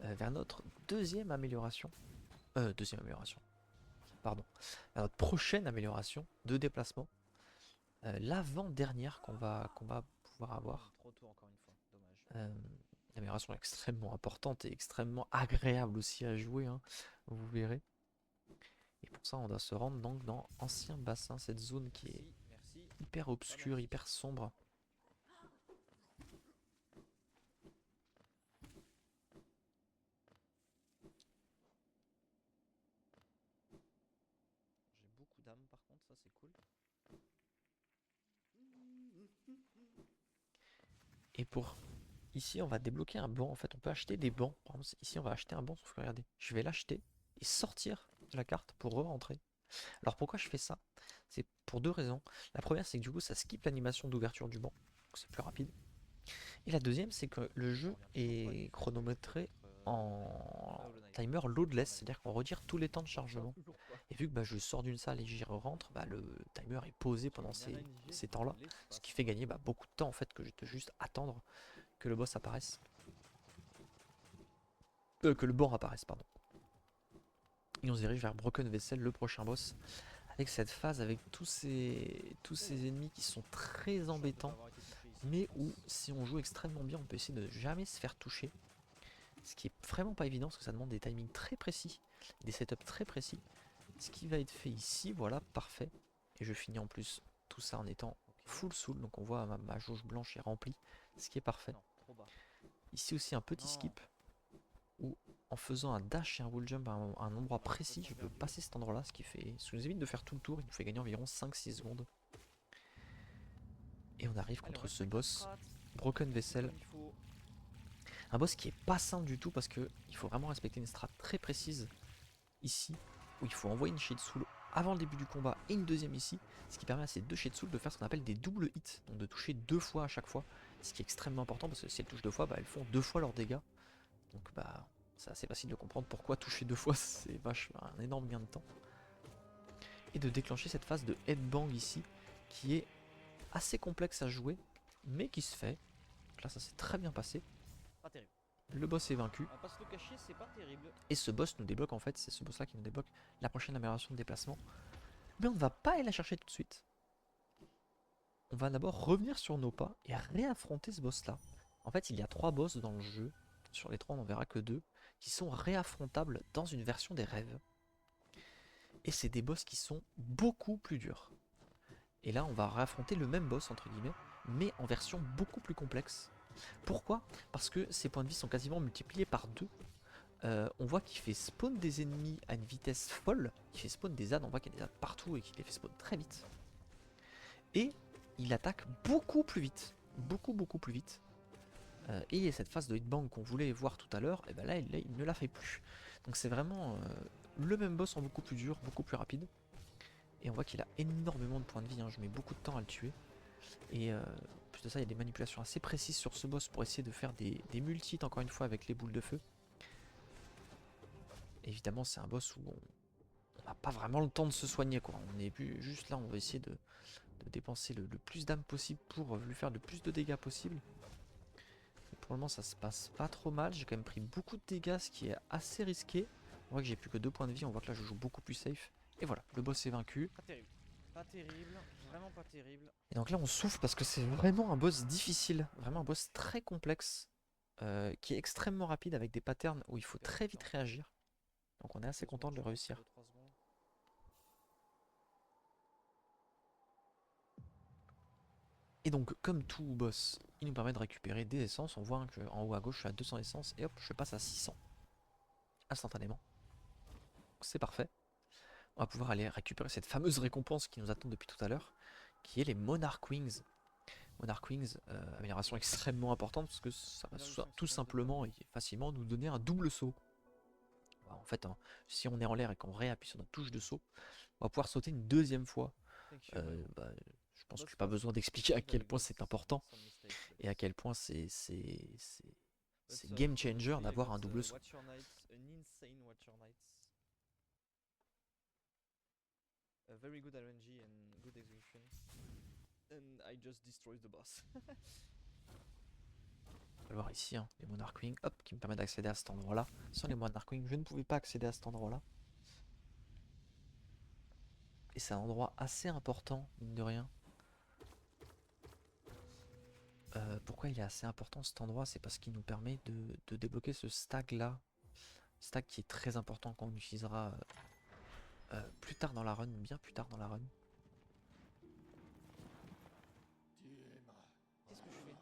vers notre deuxième amélioration. Pardon. Vers notre prochaine amélioration de déplacement. L'avant-dernière qu'on va pouvoir avoir. Trop tôt encore une fois, dommage. Une amélioration extrêmement importante et extrêmement agréable aussi à jouer, hein, vous verrez. Et pour ça, on doit se rendre donc dans Ancien Bassin, cette zone qui est Merci. hyper obscure, hyper sombre. J'ai beaucoup d'âme par contre, ça c'est cool. Et pour ici, on va débloquer un banc. En fait, on peut acheter des bancs. Par exemple, ici, on va acheter un banc. Sauf que regardez, je vais l'acheter et sortir de la carte pour re-rentrer. Alors pourquoi je fais ça? C'est pour deux raisons. La première, c'est que du coup, ça skip l'animation d'ouverture du banc. Donc c'est plus rapide. Et la deuxième, c'est que le jeu est chronométré en timer loadless, c'est-à-dire qu'on retire tous les temps de chargement. Et vu que bah, je sors d'une salle et j'y rentre, bah, le timer est posé pendant ces temps-là, ce qui fait gagner bah, beaucoup de temps en fait que de juste attendre que le boss apparaisse. Que le banc apparaisse, pardon. Et on se dirige vers Broken Vessel, le prochain boss, avec cette phase avec tous ces ennemis qui sont très embêtants, mais où si on joue extrêmement bien, on peut essayer de ne jamais se faire toucher. Ce qui est vraiment pas évident parce que ça demande des timings très précis, des setups très précis. Ce qui va être fait ici, voilà, parfait. Et je finis en plus tout ça en étant full soul, donc on voit ma jauge blanche est remplie, ce qui est parfait. Non, trop bas. Ici aussi un petit skip où en faisant un dash et un wall jump à un endroit précis, je peux passer cet endroit là, ce qui nous évite de faire tout le tour, il nous fait gagner environ 5-6 secondes. Et on arrive contre ce boss, Broken Vessel. Un boss qui est pas simple du tout parce que il faut vraiment respecter une strat très précise ici, où il faut envoyer une shade soul avant le début du combat et une deuxième ici, ce qui permet à ces deux shade soul de faire ce qu'on appelle des doubles hits, donc de toucher deux fois à chaque fois, ce qui est extrêmement important parce que si elles touchent deux fois, bah, elles font deux fois leurs dégâts. Donc bah c'est assez facile de comprendre pourquoi toucher deux fois c'est vachement un énorme gain de temps. Et de déclencher cette phase de headbang ici, qui est assez complexe à jouer, mais qui se fait. Donc là ça s'est très bien passé. Pas terrible. Le boss est vaincu. On va pas se le cacher, c'est pas terrible. Et ce boss nous débloque en fait, c'est ce boss là qui nous débloque la prochaine amélioration de déplacement. Mais on ne va pas aller la chercher tout de suite. On va d'abord revenir sur nos pas et réaffronter ce boss là. En fait il y a 3 boss dans le jeu, sur les 3 on n'en verra que 2, qui sont réaffrontables dans une version des rêves. Et c'est des boss qui sont beaucoup plus durs. Et là on va réaffronter le même boss entre guillemets, mais en version beaucoup plus complexe. Pourquoi? Parce que ses points de vie sont quasiment multipliés par 2. On voit qu'il fait spawn des ennemis à une vitesse folle, il fait spawn des ânes, on voit qu'il y a des ânes partout et qu'il les fait spawn très vite. Et il attaque beaucoup plus vite, beaucoup plus vite. Et cette phase de hitbang qu'on voulait voir tout à l'heure, et ben là il ne la fait plus. Donc c'est vraiment le même boss en beaucoup plus dur, beaucoup plus rapide. Et on voit qu'il a énormément de points de vie, hein. Je mets beaucoup de temps à le tuer. Et plus de ça, il y a des manipulations assez précises sur ce boss pour essayer de faire des multi-hits encore une fois avec les boules de feu. Évidemment c'est un boss où on n'a pas vraiment le temps de se soigner quoi. On est plus juste là, on va essayer de dépenser le plus d'âme possible pour lui faire le plus de dégâts possible. Et pour le moment ça se passe pas trop mal, j'ai quand même pris beaucoup de dégâts, ce qui est assez risqué. On voit que j'ai plus que 2 points de vie, on voit que là je joue beaucoup plus safe. Et voilà, le boss est vaincu. Pas terrible, vraiment pas terrible. Et donc là on souffle parce que c'est vraiment un boss difficile, vraiment un boss très complexe, qui est extrêmement rapide avec des patterns où il faut très vite réagir. Donc on est assez content de le réussir. Et donc comme tout boss, il nous permet de récupérer des essences. On voit qu'en haut à gauche je suis à 200 essences et hop je passe à 600 instantanément. C'est parfait. On va pouvoir aller récupérer cette fameuse récompense qui nous attend depuis tout à l'heure, qui est les Monarch Wings. Monarch Wings, amélioration extrêmement importante parce que ça va tout simplement et facilement nous donner un double saut. En fait, hein, si on est en l'air et qu'on réappuie sur notre touche de saut, on va pouvoir sauter une deuxième fois. Je pense que je n'ai pas besoin d'expliquer à quel point c'est important et à quel point c'est game changer d'avoir un double saut. Very good RNG and good execution. And I just destroyed the boss. On va le voir ici, hein, les Monarch Wings, hop, qui me permet d'accéder à cet endroit-là. Sans les Monarch Wings, je ne pouvais pas accéder à cet endroit-là. Et c'est un endroit assez important, mine de rien. Pourquoi il est assez important cet endroit? C'est parce qu'il nous permet de débloquer ce stag là. Stag qui est très important quand on utilisera plus tard dans la run, bien plus tard dans la run. Qu'est-ce que je fais?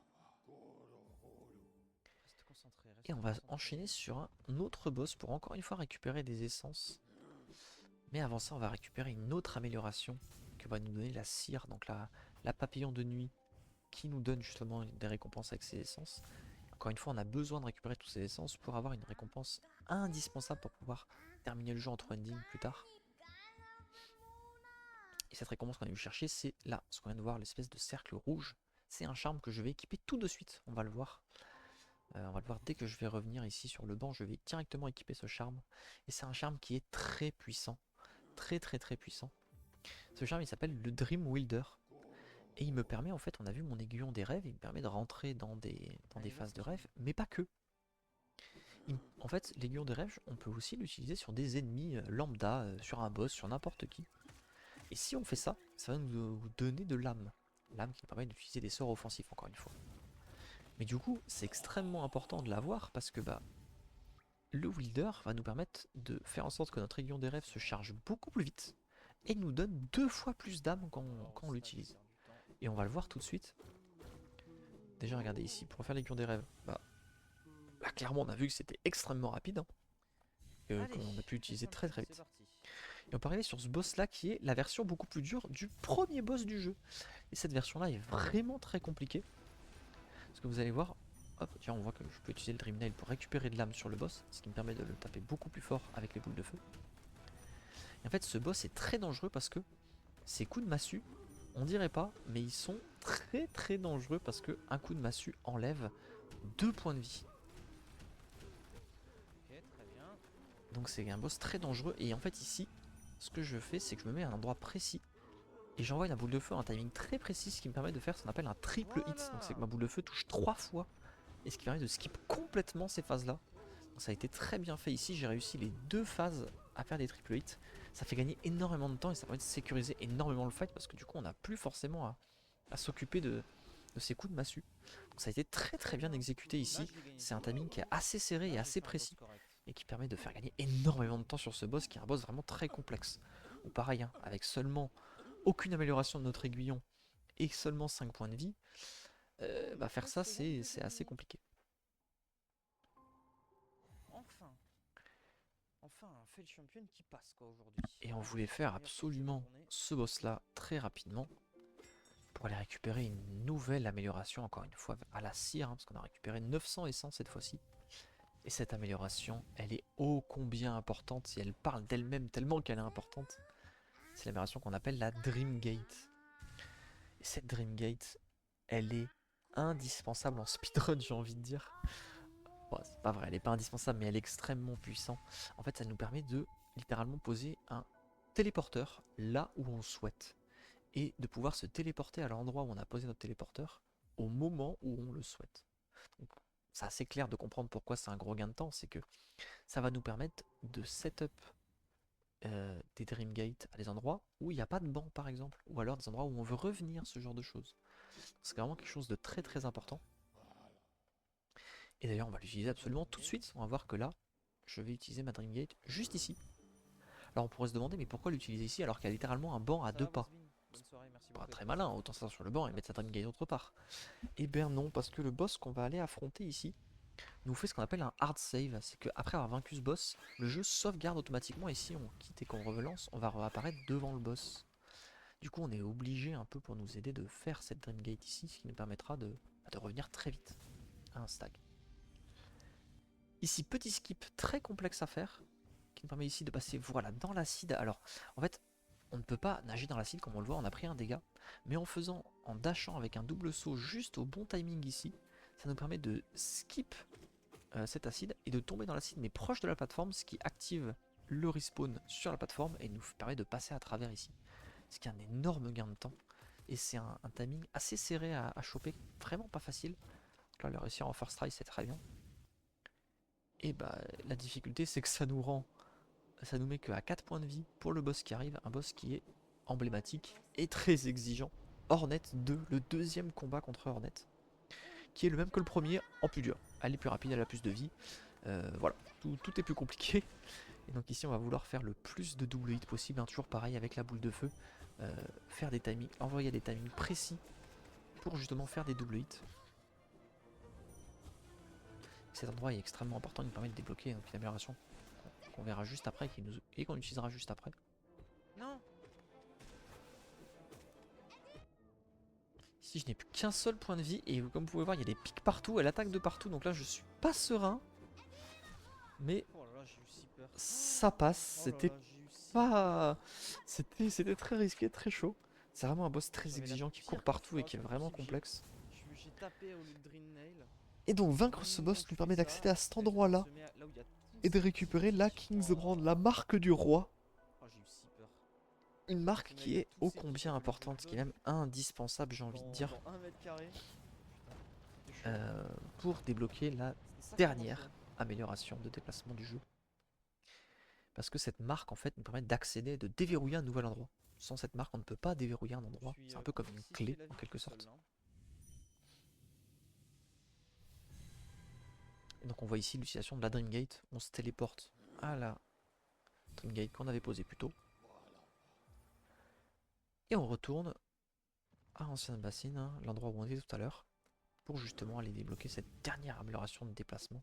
Reste concentré, reste Et on va concentré. enchaîner sur un autre boss pour encore une fois récupérer des essences. Mais avant ça, on va récupérer une autre amélioration que va nous donner la cire, donc la papillon de nuit, qui nous donne justement des récompenses avec ses essences. Encore une fois, on a besoin de récupérer toutes ces essences pour avoir une récompense indispensable pour pouvoir terminer le jeu en 3 ending plus tard. Et cette récompense qu'on a dû chercher, c'est là, ce qu'on vient de voir, l'espèce de cercle rouge. C'est un charme que je vais équiper tout de suite, on va le voir. On va le voir dès que je vais revenir ici sur le banc, je vais directement équiper ce charme. Et c'est un charme qui est très puissant, très puissant. Ce charme il s'appelle le Dream Wielder. Et il me permet, en fait, on a vu mon aiguillon des rêves, il me permet de rentrer dans des phases de rêve, mais pas que. En fait, l'aiguillon des rêves, on peut aussi l'utiliser sur des ennemis lambda, sur un boss, sur n'importe qui. Et si on fait ça, ça va nous donner de l'âme. L'âme qui nous permet d'utiliser des sorts offensifs, encore une fois. Mais du coup, c'est extrêmement important de l'avoir parce que le wielder va nous permettre de faire en sorte que notre aiguillon des rêves se charge beaucoup plus vite et nous donne 2 fois plus d'âme quand on l'utilise. Et on va le voir tout de suite. Déjà, regardez ici, pour faire l'aiguillon des rêves, là clairement on a vu que c'était extrêmement rapide, hein, qu'on a pu utiliser très vite. Et on peut arriver sur ce boss là qui est la version beaucoup plus dure du premier boss du jeu. Et cette version là est vraiment très compliquée. Parce que vous allez voir, hop, tiens, on voit que je peux utiliser le Dream Nail pour récupérer de l'âme sur le boss, ce qui me permet de le taper beaucoup plus fort avec les boules de feu. Et en fait, ce boss est très dangereux parce que ses coups de massue, on dirait pas, mais ils sont très dangereux parce que un coup de massue enlève 2 points de vie. Ok, très bien. Donc c'est un boss très dangereux. Et en fait, ici, ce que je fais, c'est que je me mets à un endroit précis. Et j'envoie la boule de feu à un timing très précis, ce qui me permet de faire ce qu'on appelle un triple hit. Donc c'est que ma boule de feu touche 3 fois. Et ce qui permet de skip complètement ces phases-là. Donc ça a été très bien fait ici. J'ai réussi les 2 phases à faire des triple hits. Ça fait gagner énormément de temps et ça permet de sécuriser énormément le fight. Parce que du coup, on n'a plus forcément à s'occuper de ces coups de massue. Donc ça a été très bien exécuté ici. C'est un timing qui est assez serré et assez précis. Et qui permet de faire gagner énormément de temps sur ce boss qui est un boss vraiment très complexe. Ou pareil, hein, avec seulement aucune amélioration de notre aiguillon et seulement 5 points de vie, faire ça c'est assez compliqué. Enfin un fail champion qui passe quoi aujourd'hui. Et on voulait faire absolument ce boss là très rapidement pour aller récupérer une nouvelle amélioration, encore une fois à la cire, hein, parce qu'on a récupéré 900 essences cette fois-ci. Et cette amélioration, elle est ô combien importante, si elle parle d'elle-même tellement qu'elle est importante. C'est l'amélioration qu'on appelle la Dream Gate. Et cette Dream Gate, elle est indispensable en speedrun, j'ai envie de dire. Bon, c'est pas vrai, elle est pas indispensable, mais elle est extrêmement puissante. En fait, ça nous permet de littéralement poser un téléporteur là où on le souhaite. Et de pouvoir se téléporter à l'endroit où on a posé notre téléporteur au moment où on le souhaite. Donc, c'est assez clair de comprendre pourquoi c'est un gros gain de temps, c'est que ça va nous permettre de setup des Dreamgate à des endroits où il n'y a pas de banc par exemple, ou alors des endroits où on veut revenir, ce genre de choses. C'est vraiment quelque chose de très important. Et d'ailleurs on va l'utiliser absolument tout de suite, on va voir que là, je vais utiliser ma Dreamgate juste ici. Alors on pourrait se demander mais pourquoi l'utiliser ici alors qu'il y a littéralement un banc à 2 pas. Pas très malin, autant ça sur le banc et mettre sa Dreamgate autre part. Et ben non, parce que le boss qu'on va aller affronter ici nous fait ce qu'on appelle un hard save. C'est qu'après avoir vaincu ce boss, le jeu sauvegarde automatiquement et si on quitte et qu'on relance, on va réapparaître devant le boss. Du coup on est obligé un peu pour nous aider de faire cette Dreamgate ici, ce qui nous permettra de revenir très vite à un stag. Ici petit skip très complexe à faire, qui nous permet ici de passer voilà dans l'acide. Alors en fait on ne peut pas nager dans l'acide comme on le voit, on a pris un dégât, mais en dashant avec un double saut juste au bon timing ici, ça nous permet de skip cet acide et de tomber dans l'acide mais proche de la plateforme, ce qui active le respawn sur la plateforme et nous permet de passer à travers ici. Ce qui est un énorme gain de temps. Et c'est un timing assez serré à choper, vraiment pas facile. Donc là, le réussir en first try, c'est très bien. Et bah, la difficulté, c'est que ça nous met que à 4 points de vie pour le boss qui arrive, un boss qui est emblématique et très exigeant. Hornet 2, le deuxième combat contre Hornet, qui est le même que le premier en plus dur. Elle est plus rapide, elle a plus de vie. Voilà, tout est plus compliqué. Et donc ici on va vouloir faire le plus de double hit possible, hein, toujours pareil avec la boule de feu. Faire des timings, envoyer des timings précis pour justement faire des double hits. Cet endroit est extrêmement important, il nous permet de débloquer donc, une amélioration qu'on verra juste après et qu'on utilisera juste après. Non. Ici je n'ai plus qu'un seul point de vie et comme vous pouvez voir il y a des pics partout, elle attaque de partout donc là je suis pas serein. Mais Oh là là, j'ai eu si peur. ça passe, Oh là c'était là, j'ai eu si pas... C'était très risqué, très chaud. C'est vraiment un boss très J'avais la exigeant qui court pire partout et fois, qui est pas vraiment possible, complexe. j'ai tapé au Dream Nail. Et donc vaincre Au ce moment où boss je nous fais permet ça, d'accéder à cet elle endroit-là se met là où il y a toutes et de ces récupérer la petites King's flèches. Brand, la marque du roi. Oh, j'ai eu si peur. Une marque On a qui eu est toutes ô ces combien pièces, je importante, qui est donne même indispensable j'ai envie de dire, dans 1 mètre carré. Putain, c'était chaud. pour débloquer la C'était sacrément dernière chaud. amélioration de déplacement du jeu. Parce que cette marque en fait nous permet d'accéder, de déverrouiller un nouvel endroit. Sans cette marque on ne peut pas déverrouiller un endroit, c'est un peu comme une clé en quelque sorte. Et donc on voit ici l'utilisation de la Dream Gate, on se téléporte à la Dream Gate qu'on avait posée plus tôt. Et on retourne à Ancienne Bassine, hein, l'endroit où on était tout à l'heure, pour justement aller débloquer cette dernière amélioration de déplacement.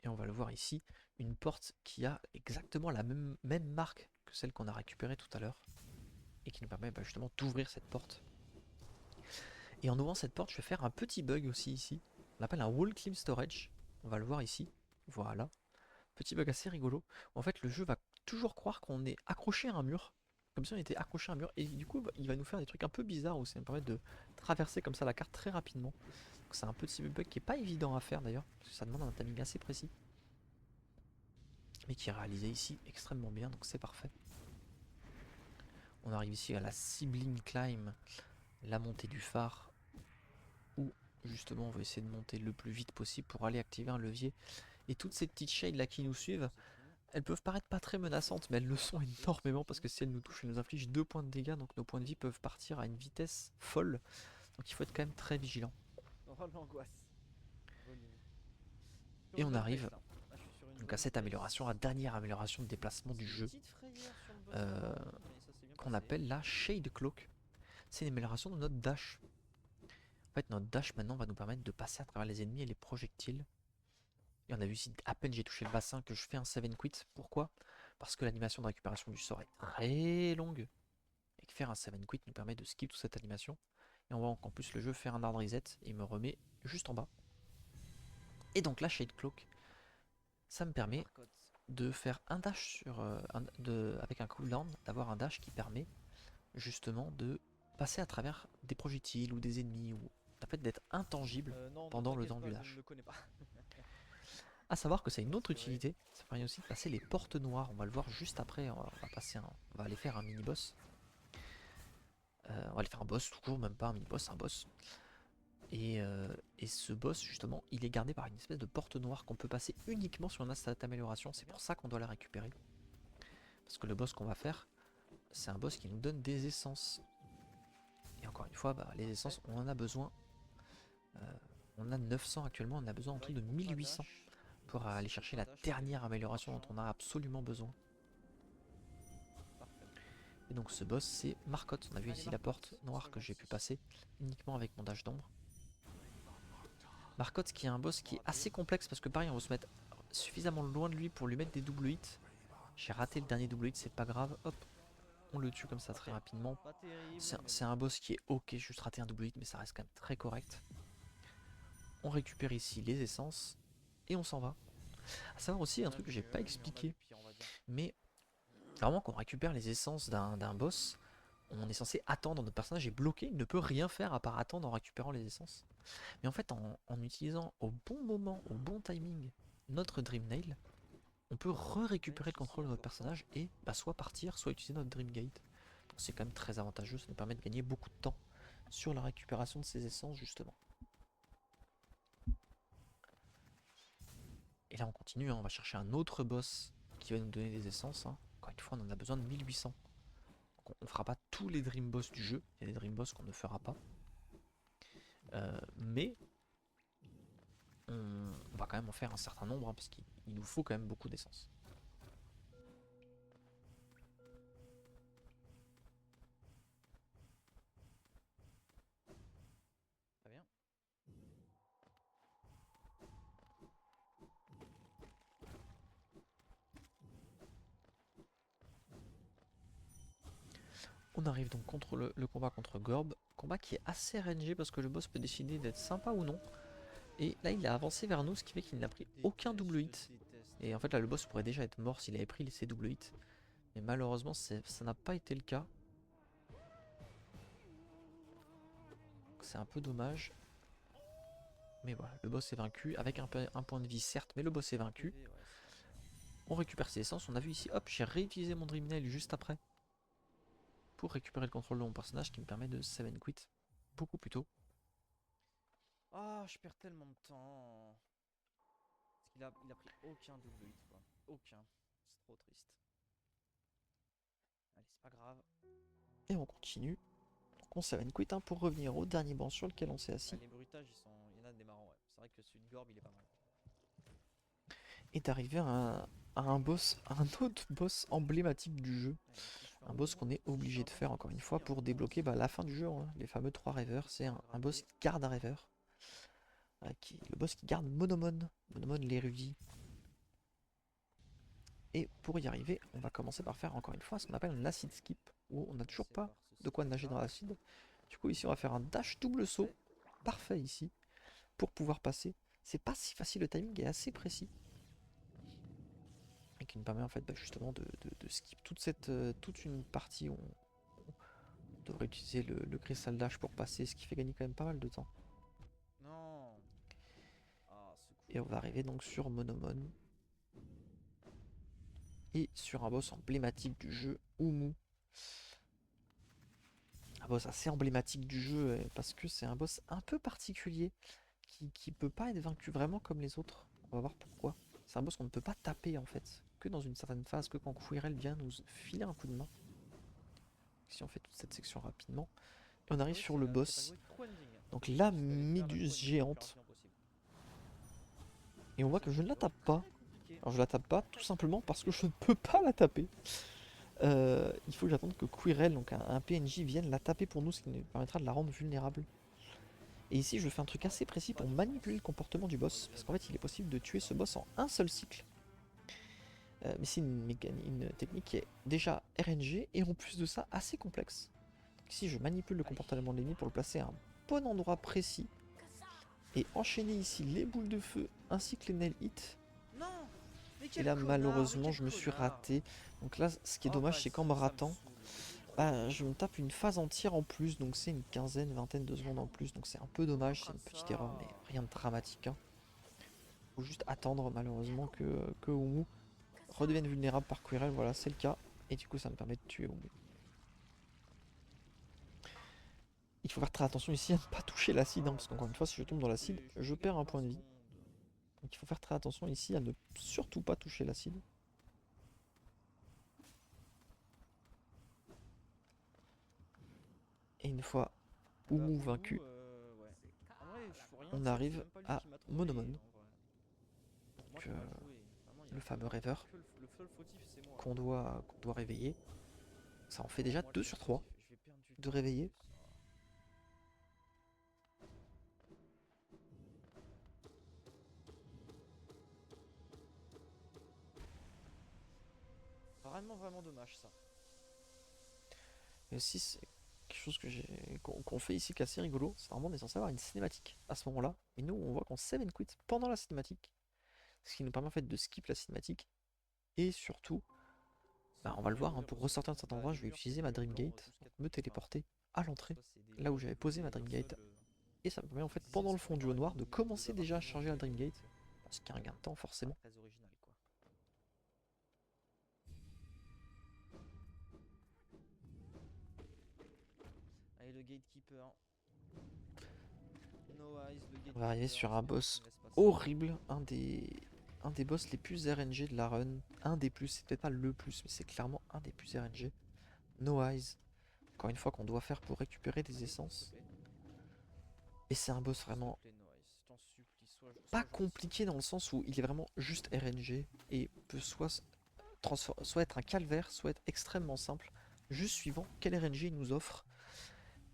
Et on va le voir ici, une porte qui a exactement la même marque que celle qu'on a récupérée tout à l'heure, et qui nous permet justement d'ouvrir cette porte. Et en ouvrant cette porte, je vais faire un petit bug aussi ici. On l'appelle un Wall Climb Storage. On va le voir ici. Voilà. Petit bug assez rigolo. En fait, le jeu va toujours croire qu'on est accroché à un mur. Comme si on était accroché à un mur. Et du coup, il va nous faire des trucs un peu bizarres où ça me permet de traverser comme ça la carte très rapidement. C'est un petit bug qui est pas évident à faire d'ailleurs. Parce que ça demande un timing assez précis. Mais qui est réalisé ici extrêmement bien. Donc c'est parfait. On arrive ici à la Sibling Climb. La montée du phare. Où justement on va essayer de monter le plus vite possible pour aller activer un levier. Et toutes ces petites shades là qui nous suivent, elles peuvent paraître pas très menaçantes, mais elles le sont énormément parce que si elles nous touchent, elles nous infligent 2 points de dégâts, donc nos points de vie peuvent partir à une vitesse folle. Donc il faut être quand même très vigilant. Oh l'angoisse. Et on arrive donc à cette amélioration, la dernière amélioration de déplacement du jeu, qu'on appelle la Shade Cloak. C'est une amélioration de notre dash. En fait, notre dash maintenant va nous permettre de passer à travers les ennemis et les projectiles. Et on a vu ici, à peine j'ai touché le bassin, que je fais un 7 quit. Pourquoi? Parce que l'animation de récupération du sort est très longue. Et que faire un 7 quit nous permet de skip toute cette animation. Et on voit qu'en plus le jeu fait un hard reset et me remet juste en bas. Et donc la Shade Cloak, ça me permet de faire un dash sur, avec un cooldown, d'avoir un dash qui permet justement de passer à travers des projectiles ou des ennemis, ou en fait d'être intangible pendant le temps du dash. A savoir que c'est une autre utilité, ça permet aussi de passer les portes noires, on va le voir juste après, on va aller faire un mini-boss. On va aller faire un boss, toujours même pas un mini-boss, un boss. Et ce boss justement, il est gardé par une espèce de porte noire qu'on peut passer uniquement si on a cette amélioration, c'est pour ça qu'on doit la récupérer. Parce que le boss qu'on va faire, c'est un boss qui nous donne des essences. Et encore une fois, les essences, on en a besoin. On a 900 actuellement, on a besoin en tout de 1800 pour aller chercher la dernière amélioration dont on a absolument besoin. Et donc ce boss c'est Marcotte. On a vu ici la porte noire que j'ai pu passer uniquement avec mon dash d'ombre. Marcotte qui est un boss qui est assez complexe parce que pareil on va se mettre suffisamment loin de lui pour lui mettre des double hits. J'ai raté le dernier double hit, c'est pas grave, hop, on le tue comme ça très rapidement. C'est un boss qui est ok, j'ai juste raté un double hit mais ça reste quand même très correct. On récupère ici les essences et on s'en va. A savoir aussi un truc que j'ai pas expliqué, mais normalement quand on récupère les essences d'un boss, on est censé attendre, notre personnage est bloqué, il ne peut rien faire à part attendre en récupérant les essences. Mais en fait, en utilisant au bon moment, au bon timing, notre Dream Nail, on peut récupérer le contrôle de notre personnage et bah, soit partir, soit utiliser notre Dream Gate. Donc c'est quand même très avantageux, ça nous permet de gagner beaucoup de temps sur la récupération de ces essences justement. Et là on continue, hein, on va chercher un autre boss qui va nous donner des essences. Hein. Encore une fois, on en a besoin de 1800. Donc on ne fera pas tous les Dream Boss du jeu, il y a des Dream Boss qu'on ne fera pas. Mais on va quand même en faire un certain nombre, hein, parce qu'il nous faut quand même beaucoup d'essence. Très bien. On arrive donc contre le combat contre Gorb, combat qui est assez RNG parce que le boss peut décider d'être sympa ou non. Et là il a avancé vers nous, ce qui fait qu'il n'a pris aucun double hit. Et en fait là le boss pourrait déjà être mort s'il avait pris ses double hits. Mais malheureusement ça n'a pas été le cas. C'est un peu dommage. Mais voilà, le boss est vaincu avec un point de vie certes, mais le boss est vaincu. On récupère ses essences, on a vu ici, hop, j'ai réutilisé mon Dream Nail juste après. Pour récupérer le contrôle de mon personnage qui me permet de 7 quit beaucoup plus tôt. Ah, je perds tellement de temps. Parce qu'il a pris aucun double hit, quoi. Aucun. C'est trop triste. Allez, c'est pas grave. Et on continue. Donc on 7 quit hein, pour revenir au dernier banc sur lequel on s'est assis. Les bruitages, il y en a des marrants, ouais. C'est vrai que celui de Gorb, il est pas mal. Et d'arriver à un boss, à un autre boss emblématique du jeu. Un boss qu'on est obligé de faire encore une fois pour débloquer la fin du jeu. Hein. Les fameux 3 rêveurs. C'est un boss qui garde un rêveur. Le boss qui garde Monomon. Monomon l'érudit. Et pour y arriver, on va commencer par faire encore une fois ce qu'on appelle un acid skip. Où on n'a toujours pas de quoi nager dans l'acide. Du coup ici on va faire un dash double saut. Parfait ici. Pour pouvoir passer. C'est pas si facile, le timing est assez précis. Et qui nous permet en fait justement de skip toute une partie où on devrait utiliser le cristal dash pour passer, ce qui fait gagner quand même pas mal de temps. Non. Ah, ce coup. Et on va arriver donc sur Monomon. Et sur un boss emblématique du jeu, Umu. Un boss assez emblématique du jeu parce que c'est un boss un peu particulier qui peut pas être vaincu vraiment comme les autres. On va voir pourquoi. C'est un boss qu'on ne peut pas taper en fait, que dans une certaine phase, que quand Quirrell vient nous filer un coup de main. Si on fait toute cette section rapidement. Et on arrive sur le boss. Donc la méduse géante. Et on voit que je ne la tape pas. Alors je la tape pas tout simplement parce que je ne peux pas la taper. Il faut que j'attende que Quirrell, donc un PNJ, vienne la taper pour nous, ce qui nous permettra de la rendre vulnérable. Et ici je fais un truc assez précis pour manipuler le comportement du boss. Parce qu'en fait il est possible de tuer ce boss en un seul cycle. Mais c'est une technique qui est déjà RNG et en plus de ça assez complexe. Donc ici je manipule le comportement de l'ennemi pour le placer à un bon endroit précis. Et enchaîner ici les boules de feu ainsi que les nail hits. Et là malheureusement je me suis raté. Donc là ce qui est dommage c'est qu'en me ratant, je me tape une phase entière en plus. Donc c'est une quinzaine, vingtaine de secondes en plus. Donc c'est un peu dommage, c'est une petite erreur mais rien de dramatique. Hein. Faut juste attendre malheureusement que Umu redevienne vulnérable par Quirrell. Voilà c'est le cas. Et du coup ça me permet de tuer Umu. Il faut faire très attention ici à ne pas toucher l'acide. Hein, parce qu'encore une fois si je tombe dans l'acide je perds un point de vie. Donc il faut faire très attention ici à ne surtout pas toucher l'acide. Et une fois Umu vaincu, on arrive à Monomon. Donc, le fameux rêveur qu'on doit réveiller. Ça en fait déjà 2 sur 3 de réveiller. Vraiment dommage ça. Et aussi c'est quelque chose qu'on fait ici qui est assez rigolo. C'est vraiment on est censé avoir une cinématique à ce moment là. Et nous on voit qu'on save and quit pendant la cinématique. Ce qui nous permet en fait de skip la cinématique. Et surtout, on va le voir, hein, pour ressortir de cet endroit, je vais utiliser ma Dream Gate, me téléporter à l'entrée, là où j'avais posé ma Dream Gate. Et ça me permet en fait pendant le fondu au noir de commencer déjà à charger la Dream Gate. Ce qui est un gain de temps forcément. Très original quoi. Allez le gatekeeper. No eyes, le gatekeeper. On va arriver sur un boss me laisse passer. horrible, un des boss les plus RNG de la run. Un des plus, c'est peut-être pas le plus, mais c'est clairement un des plus RNG. No Eyes. Encore une fois qu'on doit faire pour récupérer des Allez, essences. s'il te plaît. Et c'est un boss S'il te vraiment plaît, no eyes. Je t'en supplie, pas sois gentil. compliqué dans le sens où il est vraiment juste RNG et peut soit être un calvaire, soit être extrêmement simple, juste suivant quel RNG il nous offre.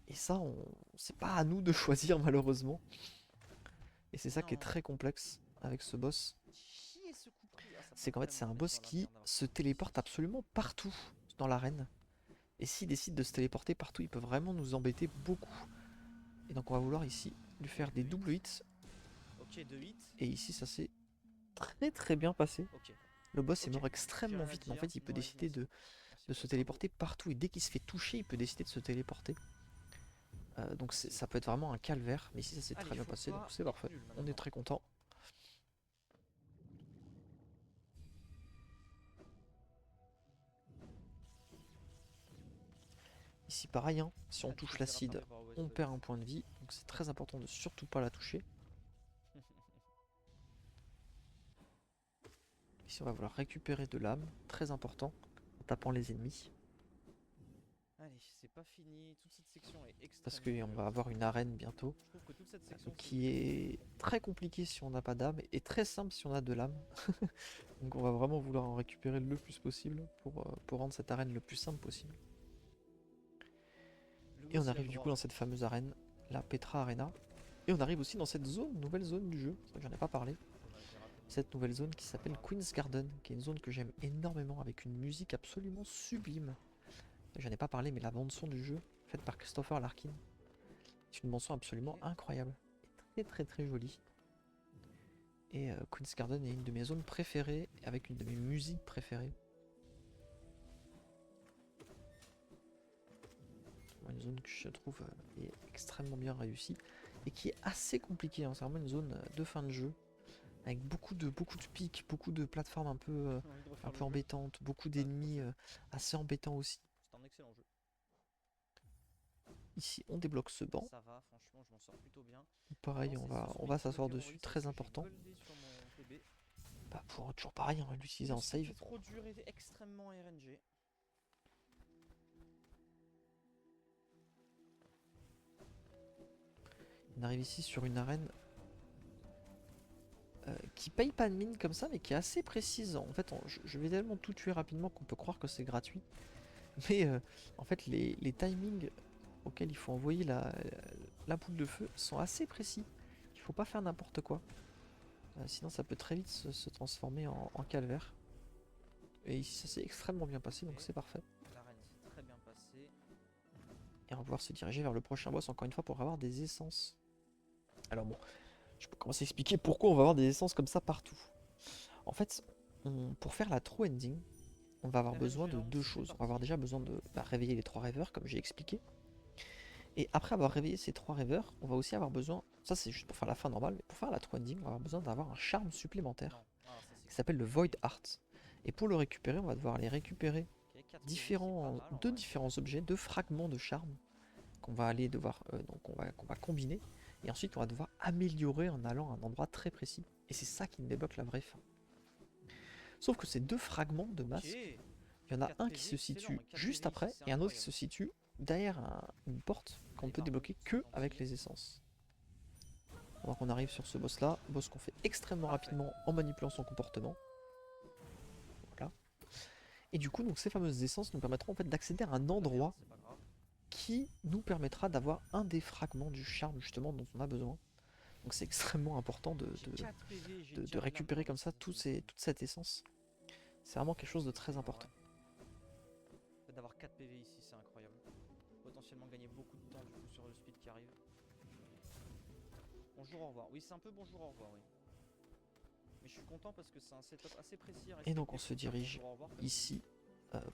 Et ça, c'est pas à nous de choisir malheureusement. Et c'est ça qui est Non. très complexe avec ce boss. Chier ce coup pris. Ah, ça C'est m'a qu'en fait c'est tellement un fait boss sur la qui merde d'avoir se fait ça. téléporte absolument partout dans l'arène. Et s'il décide de se téléporter partout, il peut vraiment nous embêter beaucoup. Et donc on va vouloir ici lui faire des double hits. Ok, 2 hits. Et ici ça s'est très bien passé. Ok. Le boss est Ok. mort J'ai extrêmement rien à vite, mais en dire. fait il peut No eyes, décider merci. de Merci se pour le téléporter partout. Et dès qu'il se fait toucher, il peut décider de se téléporter. Donc Merci. ça peut être vraiment un calvaire. Mais ici ça s'est Allez, très bien faut passé, donc pas c'est être parfait. nul On est maintenant. très content. Ici pareil, hein, si on Ah, du coup, touche je l'ai l'acide, rattrapé par on Westbug. perd un point de vie. Donc c'est très important de surtout pas la toucher. Ici on va vouloir récupérer de l'âme, très important, en tapant les ennemis. Allez, c'est pas fini. Toute cette section est Parce extrêmement qu'on dure. va avoir une arène bientôt. Je trouve que toute cette section c'est Qui dur. est très compliquée si on n'a pas d'âme et très simple si on a de l'âme. Donc on va vraiment vouloir en récupérer le plus possible pour rendre cette arène le plus simple possible. Le Et on boss, il a arrive le du coup droit. dans cette fameuse arène, la Petra Arena. Et on arrive aussi dans cette zone, nouvelle zone du jeu, c'est vrai que j'en ai pas parlé. Dommage, j'ai raté mon Cette coup. nouvelle zone qui C'est pas s'appelle grave. Queen's Garden, qui est une zone que j'aime énormément avec une musique absolument sublime. J'en ai pas parlé, mais la bande son du jeu, faite par Christopher Larkin, c'est une bande son absolument Ok. incroyable. Et très jolie. Et Queen's Garden est une de mes zones préférées, avec une de mes musiques préférées. Une zone que je trouve est extrêmement bien réussie et qui est assez compliquée, hein. C'est vraiment une zone de fin de jeu avec beaucoup de pics, beaucoup de plateformes J'ai envie de un refaire le peu jeu. embêtantes, beaucoup Bah, tout à d'ennemis fait. assez embêtants aussi. C'est un excellent jeu. Ici on débloque ce banc, Ça va, franchement, je m'en sors plutôt bien. pareil Pendant ces on sous va hits s'asseoir dessus, terroristes très que j'ai important. goldé sur mon PB. Bah, pour toujours pareil, on va l'utiliser en save. C'était trop dur et extrêmement RNG. On arrive ici sur une arène qui paye pas de mine comme ça, mais qui est assez précise. En fait, je vais tellement tout tuer rapidement qu'on peut croire que c'est gratuit. Mais en fait, les timings auxquels il faut envoyer la boule de feu sont assez précis. Il faut pas faire n'importe quoi. Sinon, ça peut très vite se transformer en calvaire. Et ici, ça s'est extrêmement bien passé, donc c'est parfait. L'arène s'est très bien passée. Et on va pouvoir se diriger vers le prochain boss, encore une fois, pour avoir des essences. Alors bon, je peux commencer à expliquer pourquoi on va avoir des essences comme ça partout. En fait, pour faire la true ending, on va avoir L'arène besoin de géante, deux c'est choses. On va parti. avoir déjà besoin de réveiller les 3 rêveurs, comme j'ai expliqué. Et après avoir réveillé ces 3 rêveurs, on va aussi avoir besoin, ça c'est juste pour faire la fin normale, mais pour faire la true ending, on va avoir besoin d'avoir un charme supplémentaire Non. Ah, ça c'est qui s'appelle le cool. Void Heart. Et pour le récupérer, on va devoir aller récupérer Ok, 4 PV, c'est pas mal, en deux vrai. différents objets, deux fragments de charme qu'on va aller devoir, donc qu'on va combiner. Et ensuite, on va devoir améliorer en allant à un endroit très précis. Et c'est ça qui nous débloque la vraie fin. Sauf que ces deux fragments de Ok. masque, il y en a 4 un qui PV, se excellent. situe 4 juste PV ici, après c'est et un autre qui se incroyable. situe derrière une porte qu'on Allez, peut pardon, débloquer c'est que avec gentil. les essences. Alors qu'on arrive sur ce boss là, boss qu'on fait extrêmement Parfait. rapidement en manipulant son comportement. Voilà. Et du coup, donc, ces fameuses essences nous permettront en fait d'accéder à un La merde, endroit c'est pas grave. qui nous permettra d'avoir un des fragments du charme justement dont on a besoin. Donc c'est extrêmement important J'ai 4 PV, j'ai de déjà de l'arme récupérer par comme ça ici, ça me saoule. toute cette essence. C'est vraiment quelque chose de très Ah important. ouais. Le fait d'avoir 4 PV ici, c'est incroyable. Potentiellement gagner beaucoup de temps du coup sur le speed qui arrive. Bonjour, au revoir. Oui, c'est un peu bonjour, au revoir, oui. Mais je suis content parce que c'est un setup assez précis à Et donc respecter on se pour faire dirige bonjour, au revoir comme ici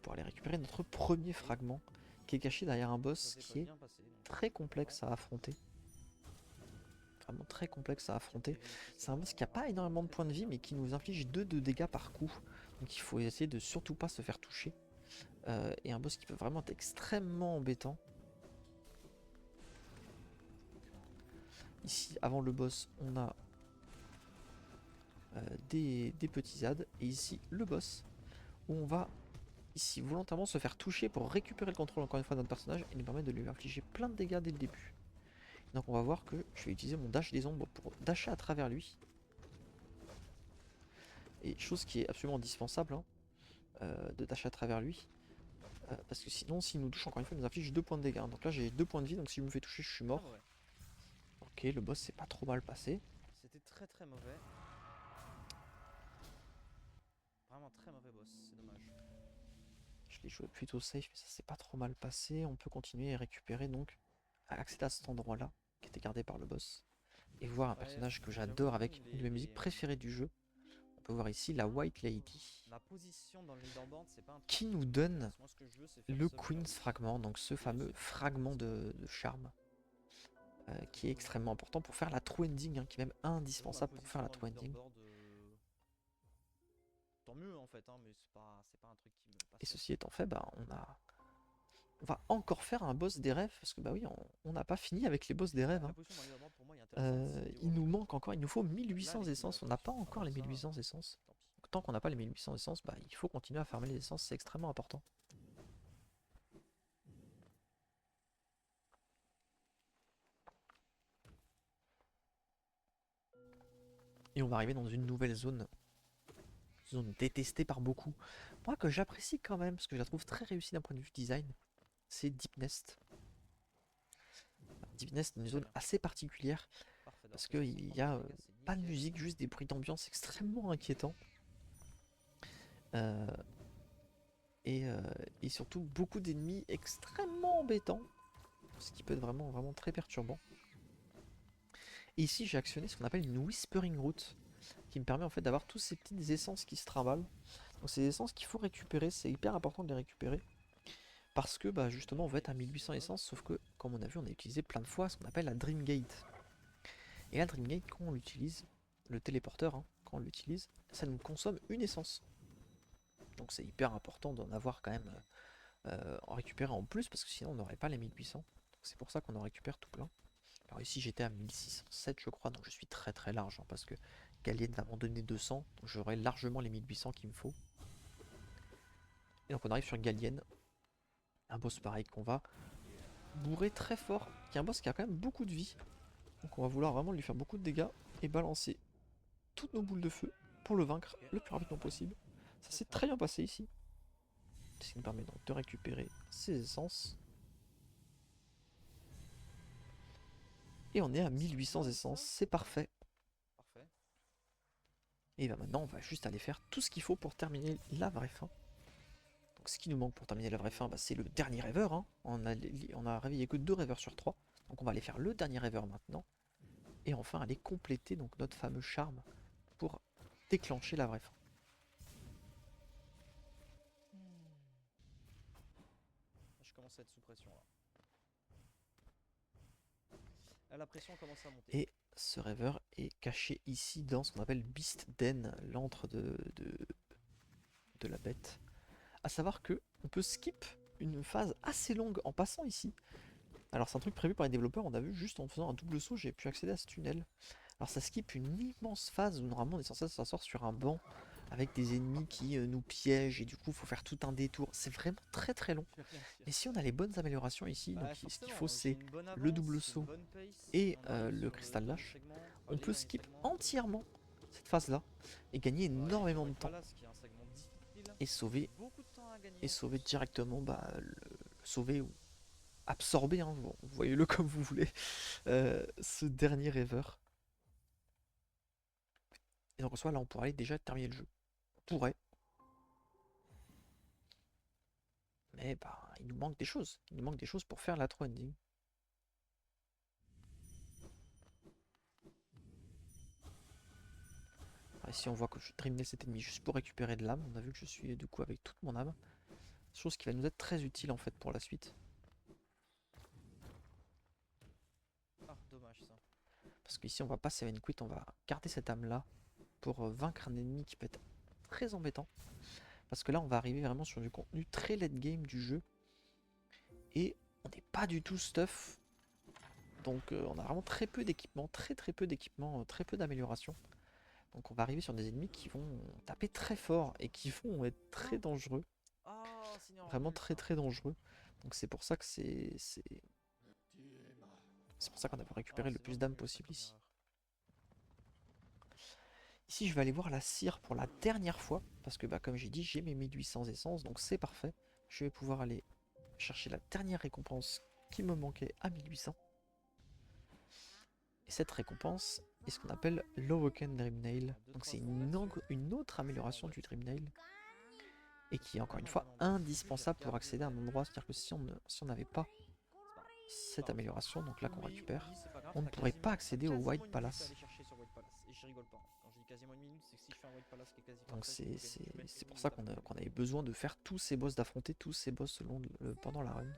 pour aller récupérer notre premier fragment qui est caché derrière un ça boss s'est pas qui est bien passé. Donc. très Ouais. complexe à affronter. vraiment très complexe à affronter. C'est un boss qui a pas énormément de points de vie, mais qui nous inflige 2 de dégâts par coup. Donc il faut essayer de surtout pas se faire toucher. Et un boss qui peut vraiment être extrêmement embêtant. Ici, avant le boss, on a des petits ZAD. Et ici, le boss, où on va ici volontairement se faire toucher pour récupérer le contrôle encore une fois de notre personnage et nous permettre de lui infliger plein de dégâts dès le début. Donc on va voir que je vais utiliser mon dash des ombres pour dasher à travers lui. Et chose qui est absolument indispensable, hein, de dasher à travers lui. Parce que sinon, s'il nous touche encore une fois, il nous inflige 2 points de dégâts. Donc là j'ai 2 points de vie, donc si je me fais toucher, je suis mort. Ouais. Ok, le boss c'est pas trop mal passé. C'était très très mauvais. Vraiment très mauvais boss, c'est dommage. Je l'ai joué plutôt safe, mais ça s'est pas trop mal passé. On peut continuer et récupérer donc, accéder à cet endroit là, qui était gardé par le boss. Et voir un personnage que j'adore avec une de mes musiques préférées du jeu. On peut voir ici la White Lady. La position dans le leaderboard, c'est pas un truc Qui nous donne moi, ce que je veux, c'est faire le sub Queen's service. Fragment, donc ce fameux fragment de charme. Qui est extrêmement important pour faire la true ending, hein, qui est même indispensable pour faire la true ending. Tant mieux en fait, hein, mais c'est pas un truc qui me passe. Et ceci étant fait, bah, on va encore faire un boss des rêves, parce que bah oui, on n'a pas fini avec les boss des rêves. Hein. Il nous manque encore, il nous faut 1800 essences, on n'a pas encore les 1800 essences. Donc, tant qu'on n'a pas les 1800 essences, bah, il faut continuer à farmer les essences, c'est extrêmement important. Et on va arriver dans une nouvelle zone détestée par beaucoup. Moi que j'apprécie quand même, parce que je la trouve très réussie d'un point de vue design, c'est Deep Nest. Deep Nest est une zone assez particulière, parce qu'il n'y a pas de musique, juste des bruits d'ambiance extrêmement inquiétants. Et surtout beaucoup d'ennemis extrêmement embêtants, ce qui peut être vraiment, vraiment très perturbant. Et ici j'ai actionné ce qu'on appelle une Whispering Root, qui me permet en fait d'avoir tous ces petites essences qui se trimballent. Donc ces essences qu'il faut récupérer, c'est hyper important de les récupérer. Parce que bah, justement on va être à 1800 essences, sauf que comme on a vu on a utilisé plein de fois ce qu'on appelle la Dream Gate. Et la Dream Gate quand on l'utilise, le téléporteur hein, quand on l'utilise, ça nous consomme une essence. Donc c'est hyper important d'en avoir quand même en récupérer en plus parce que sinon on n'aurait pas les 1800. C'est pour ça qu'on en récupère tout plein. Alors ici j'étais à 1607 je crois, donc je suis très très large hein, parce que Galien va m'en donner 200, donc j'aurai largement les 1800 qu'il me faut. Et donc on arrive sur Galien, un boss pareil qu'on va bourrer très fort, qui est un boss qui a quand même beaucoup de vie. Donc on va vouloir vraiment lui faire beaucoup de dégâts et balancer toutes nos boules de feu pour le vaincre le plus rapidement possible. Ça s'est très bien passé ici. Ce qui nous permet donc de récupérer ses essences. Et on est à 1800 essences, c'est parfait. Et ben maintenant on va juste aller faire tout ce qu'il faut pour terminer la vraie fin. Donc ce qui nous manque pour terminer la vraie fin, bah, c'est le dernier rêveur. Hein. On a réveillé que 2 rêveurs sur 3. Donc on va aller faire le dernier rêveur maintenant. Et enfin aller compléter donc notre fameux charme pour déclencher la vraie fin. Je commence à être sous pression là. La pression commence à monter. Et ce rêveur est caché ici dans ce qu'on appelle Beast Den, l'antre de la bête. A savoir que on peut skip une phase assez longue en passant ici. Alors c'est un truc prévu par les développeurs, on a vu juste en faisant un double saut, j'ai pu accéder à ce tunnel. Alors ça skip une immense phase où normalement on est censé s'asseoir sur un banc avec des ennemis qui nous piègent et du coup il faut faire tout un détour. C'est vraiment très très long. Mais si on a les bonnes améliorations ici, donc ce qu'il faut c'est le double saut et le cristal lâche, on peut skip entièrement cette phase là et gagner énormément de temps. Et sauver directement, bah, sauver ou absorber, hein, bon, voyez-le comme vous voulez, ce dernier rêveur. Et donc en soi là on pourrait aller déjà terminer le jeu. On pourrait. Mais bah il nous manque des choses. Il nous manque des choses pour faire la true ending. Alors ici on voit que je dreamnais cet ennemi juste pour récupérer de l'âme. On a vu que je suis du coup avec toute mon âme. Chose qui va nous être très utile en fait pour la suite. Ah, dommage ça. Parce qu'ici on va pas save and quit, on va garder cette âme là pour vaincre un ennemi qui peut être très embêtant. Parce que là on va arriver vraiment sur du contenu très late game du jeu. Et on n'est pas du tout stuff. Donc on a vraiment très peu d'équipement, très peu d'équipement, très peu d'amélioration. Donc on va arriver sur des ennemis qui vont taper très fort et qui vont être très dangereux. Oh, Seigneur, Vraiment nul, ça. très dangereux. Donc c'est pour ça que c'est pour ça qu'on a pu Oh, récupérer le c'est plus vraiment d'âmes nul, ça, possible comme ici. erreur. Ici je vais aller voir la cire pour la dernière fois. Parce que bah, comme j'ai dit, j'ai mes 1800 essences, donc c'est parfait. Je vais pouvoir aller chercher la dernière récompense qui me manquait à 1800. Et cette récompense est ce qu'on appelle l'Awoken Dreamnail. Deux, Donc trois c'est secondes là-dessus. une autre C'est bon, amélioration on va du checker. Dreamnail. Et qui est encore une Vraiment, fois vraiment bien. indispensable pour accéder à un endroit. C'est-à-dire que si on n'avait pas C'est cette pas grave. amélioration, donc là qu'on Oui, récupère, oui, c'est pas grave. on ne pourrait pas accéder au White Une minute à Palace. aller chercher sur White Palace. Et je rigole pas. Quand je dis quasiment une minute, c'est que si je fais un White Palace qui est quasi Donc parfait, je peux mettre c'est une pour ça minute à qu'on avait besoin de faire tous ces boss, d'affronter tous ces boss pendant la run.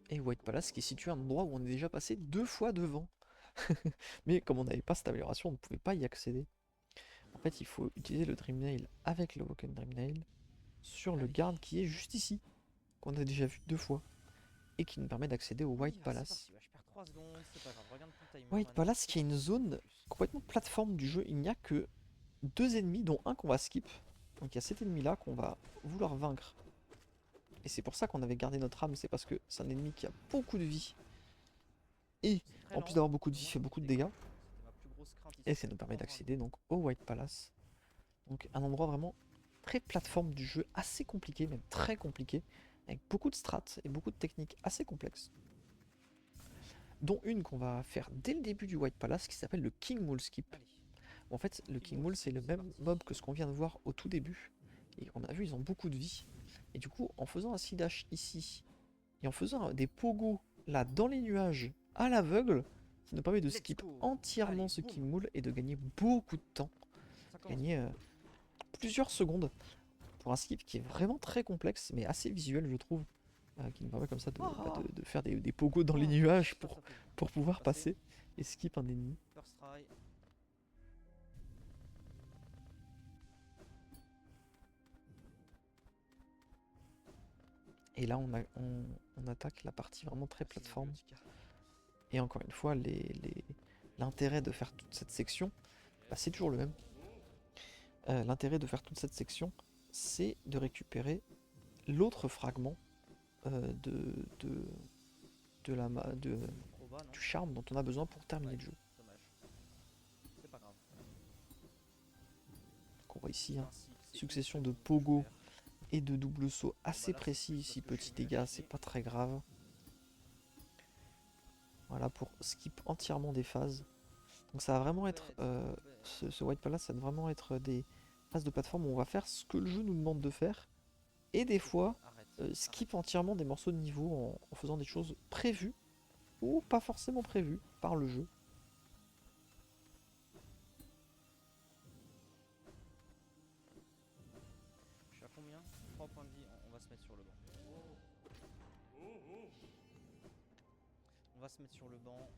Et White Palace qui est situé à un endroit où on est déjà passé 2 fois devant. Mais comme on n'avait pas cette amélioration, on ne pouvait pas y accéder. En fait, il faut utiliser le Dreamnail avec le Woken Dreamnail sur le Allez. garde qui est juste ici, qu'on a déjà vu 2 fois, et qui nous permet d'accéder au On y White va, Palace. c'est parti. Ouais, je perds 3 secondes, c'est pas grave. Regarde ton timer White maintenant. Palace C'est qui est une parti. zone complètement plateforme du jeu, il n'y a que 2 ennemis, dont un qu'on va skip. Donc il y a cet ennemi là qu'on va vouloir vaincre. Et c'est pour ça qu'on avait gardé notre âme, c'est parce que c'est un ennemi qui a beaucoup de vie. Et C'est très en plus lent. d'avoir beaucoup de vie, Moi, fait c'est beaucoup de des dégâts. craintes. C'était ma plus grosse crainte Et ici. ça nous permet Oh, d'accéder donc au White Palace. Donc un endroit vraiment très plateforme du jeu, assez compliqué, même très compliqué, avec beaucoup de strats et beaucoup de techniques assez complexes. Dont une qu'on va faire dès le début du White Palace qui s'appelle le King Mule Skip. allez. En fait, le King King Mule Mule Skip, c'est le c'est même parti. mob que ce qu'on vient de voir au tout début. Et on a vu, ils ont beaucoup de vie. Et du coup, en faisant un dash ici, et en faisant des pogos là dans les nuages à l'aveugle, ça nous permet de Let's skip go. entièrement Allez, ce boum. King Mule et de gagner beaucoup de temps. Ça commence Gagner bien. plusieurs secondes pour un skip qui est vraiment très complexe, mais assez visuel, je trouve. Qui nous permet comme ça de faire des pogos dans les nuages Ça fait du bien. pour pouvoir Passer. passer et skip un ennemi. First try. Et là, on attaque la partie vraiment très Merci, plateforme. Antibiotica. Et encore une fois, l'intérêt de faire toute cette section, bah, c'est toujours le même. L'intérêt de faire toute cette section, c'est de récupérer l'autre fragment de la, ma- de, Proba, non? du charme dont on a besoin pour terminer Ouais, le jeu. dommage. C'est pas grave. Donc on voit ici, C'est hein, un cycle, c'est une succession de seconde que je pogo perds. et de double saut assez Bah là, c'est précis plus ici, parce que je suis petits nul à dégâts, c'est timer. pas très grave. Voilà, pour skip entièrement des phases. Donc ça va vraiment être, ce White Palace, ça va vraiment être des phases de plateforme où on va faire ce que le jeu nous demande de faire. Et des fois, Arrête. skip entièrement des morceaux de niveau en faisant des choses prévues ou pas forcément prévues par le jeu. Je suis à combien? 3 points de vie. On va se mettre sur le banc. On va se mettre sur le banc.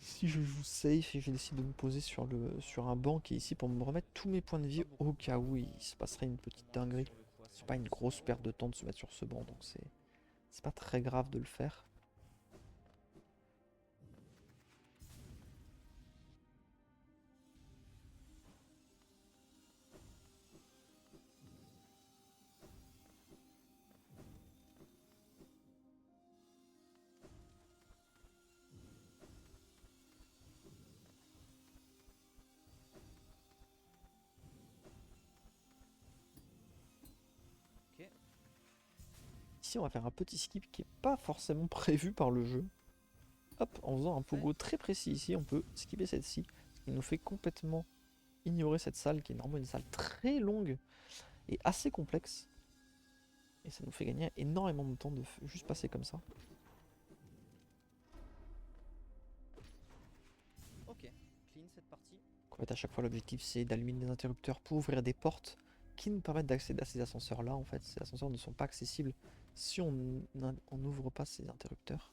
Si je joue safe et je décide de me poser sur un banc qui est ici pour me remettre tous mes points de vie au cas où il se passerait une petite dinguerie. C'est pas une grosse perte de temps de se mettre sur ce banc, donc c'est pas très grave de le faire. Ok. Ici, on va faire un petit skip qui est pas forcément prévu par le jeu. Hop, en faisant un pogo très précis ici, on peut skipper celle-ci. Ce qui nous fait complètement ignorer cette salle qui est normalement une salle très longue et assez complexe. Et ça nous fait gagner énormément de temps de juste passer comme ça. Ok. Clean cette partie. Donc, en fait, à chaque fois, l'objectif c'est d'allumer des interrupteurs pour ouvrir des portes qui nous permettent d'accéder à ces ascenseurs-là. En fait, ces ascenseurs ne sont pas accessibles si on n'ouvre pas ces interrupteurs.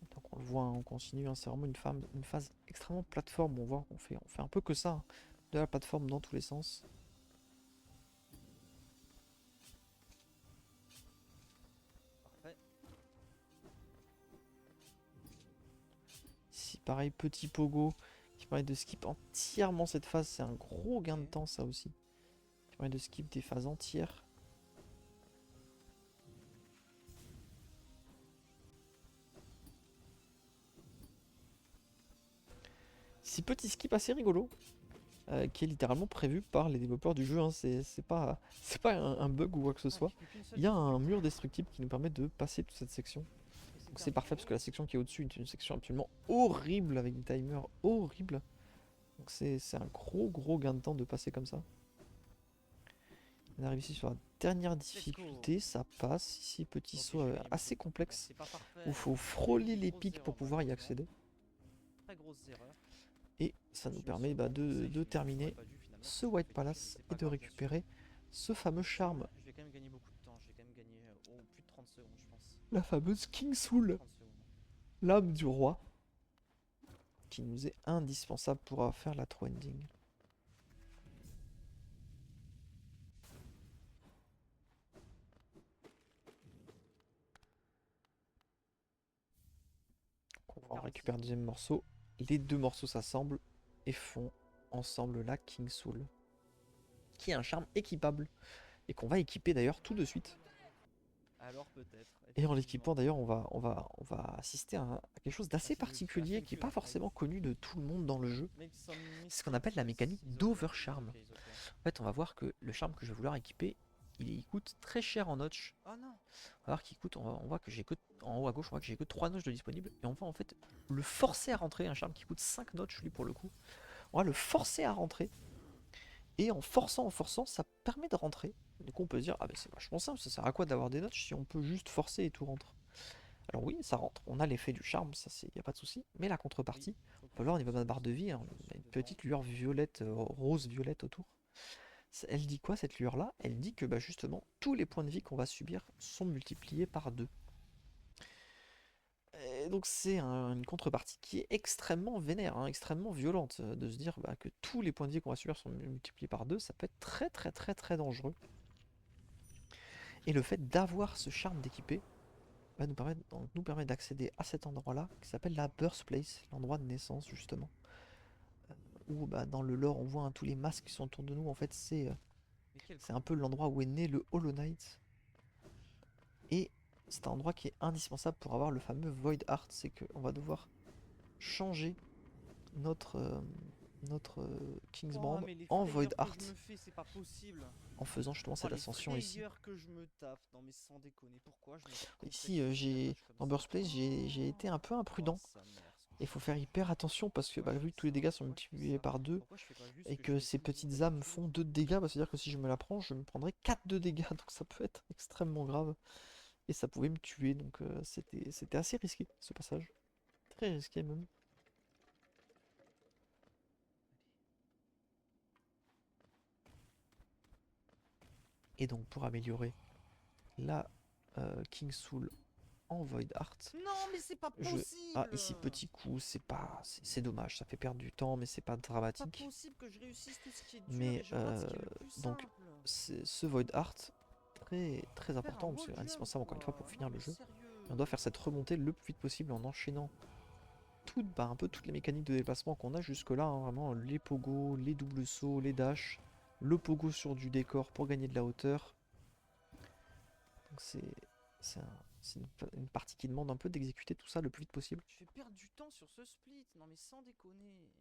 Donc on le voit, hein, on continue, hein, c'est vraiment une phase extrêmement plateforme. On voit qu'on fait, on fait un peu que ça, hein, de la plateforme dans tous les sens. Parfait. Ici, pareil, petit pogo qui permet de skip entièrement cette phase. C'est un gros gain de temps, ça aussi. Qui permet de skip des phases entières. Ici, petit skip assez rigolo. Qui est littéralement prévu par les développeurs du jeu, hein. C'est pas un bug ou quoi que ce soit. Il y a un mur destructible qui nous permet de passer toute cette section. Donc c'est parfait parce que la section qui est au-dessus est une section absolument horrible avec des timers horribles. Donc c'est un gros gain de temps de passer comme ça. On arrive ici sur la dernière difficulté, ça passe. Ici, petit saut assez complexe où il faut frôler les pics pour pouvoir y accéder. Très grosse erreur. Et ça nous permet de terminer ce White Palace et de récupérer ce fameux charme. Je vais quand même gagner beaucoup de temps, je vais quand même gagner plus de 30 secondes je pense. La fameuse King Soul, 30 secondes. l'âme du roi, qui nous est indispensable pour faire la true ending. On récupère le deuxième morceau. Les deux morceaux s'assemblent et font ensemble la King Soul, qui est un charme équipable et qu'on va équiper d'ailleurs tout de suite. Alors peut-être. Et en l'équipant d'ailleurs, on va assister à quelque chose d'assez particulier qui n'est pas forcément connu de tout le monde dans le jeu. C'est ce qu'on appelle la mécanique d'overcharm. En fait, on va voir que le charme que je vais vouloir équiper, il coûte très cher en notch. Oh non. On va voir qu'il coûte, on voit que j'ai que, en haut à gauche, on voit que j'ai que 3 notches de disponibles. Et on va en fait le forcer à rentrer, un charme qui coûte 5 notches lui pour le coup. On va le forcer à rentrer. Et en forçant, ça permet de rentrer. Du coup, on peut se dire, ah ben c'est vachement simple, ça sert à quoi d'avoir des notches si on peut juste forcer et tout rentre. Alors oui, ça rentre, on a l'effet du charme, ça c'est, y a pas de souci. Mais la contrepartie, on peut voir au niveau de ma barre de vie, hein, il y a une petite lueur violette, rose-violette autour. Elle dit quoi cette lueur là? Elle dit que bah, justement tous les points de vie qu'on va subir sont multipliés par 2. Et donc c'est une contrepartie qui est extrêmement vénère, hein, extrêmement violente, de se dire bah, que tous les points de vie qu'on va subir sont multipliés par 2, ça peut être très dangereux. Et le fait d'avoir ce charme d'équiper va nous permettre d'accéder à cet endroit là qui s'appelle la Birthplace, l'endroit de naissance justement. Où bah, dans le lore on voit, hein, tous les masques qui sont autour de nous, en fait c'est un peu l'endroit où est né le Hollow Knight. Et c'est un endroit qui est indispensable pour avoir le fameux Void Heart, c'est qu'on va devoir changer notre Kingsbrand en Void Heart en faisant justement cette ascension ici. Ici, dans Birthplace, j'ai été un peu imprudent. Il faut faire hyper attention parce que bah, vu que tous les dégâts sont multipliés par 2 et que ces petites âmes font 2 de dégâts, bah, c'est-à-dire que si je me la prends, je me prendrai 4 de dégâts, donc ça peut être extrêmement grave. Et ça pouvait me tuer, donc c'était assez risqué ce passage. Très risqué même. Et donc pour améliorer la King Soul en Void Heart. Non mais c'est pas possible. Ah ici petit coup, c'est dommage, ça fait perdre du temps mais c'est pas dramatique. C'est pas possible que je réussisse tout ce qui est dur, mais je rate ce qui est le plus donc simple. ce Void Heart très important parce que c'est indispensable encore une fois pour finir le jeu. Et on doit faire cette remontée le plus vite possible en enchaînant un peu toutes les mécaniques de déplacement qu'on a jusque là, hein, vraiment les pogos, les doubles sauts, les dashs, le pogo sur du décor pour gagner de la hauteur. Donc c'est une partie qui demande un peu d'exécuter tout ça le plus vite possible. Je vais perdre du temps sur ce split, non mais sans déconner.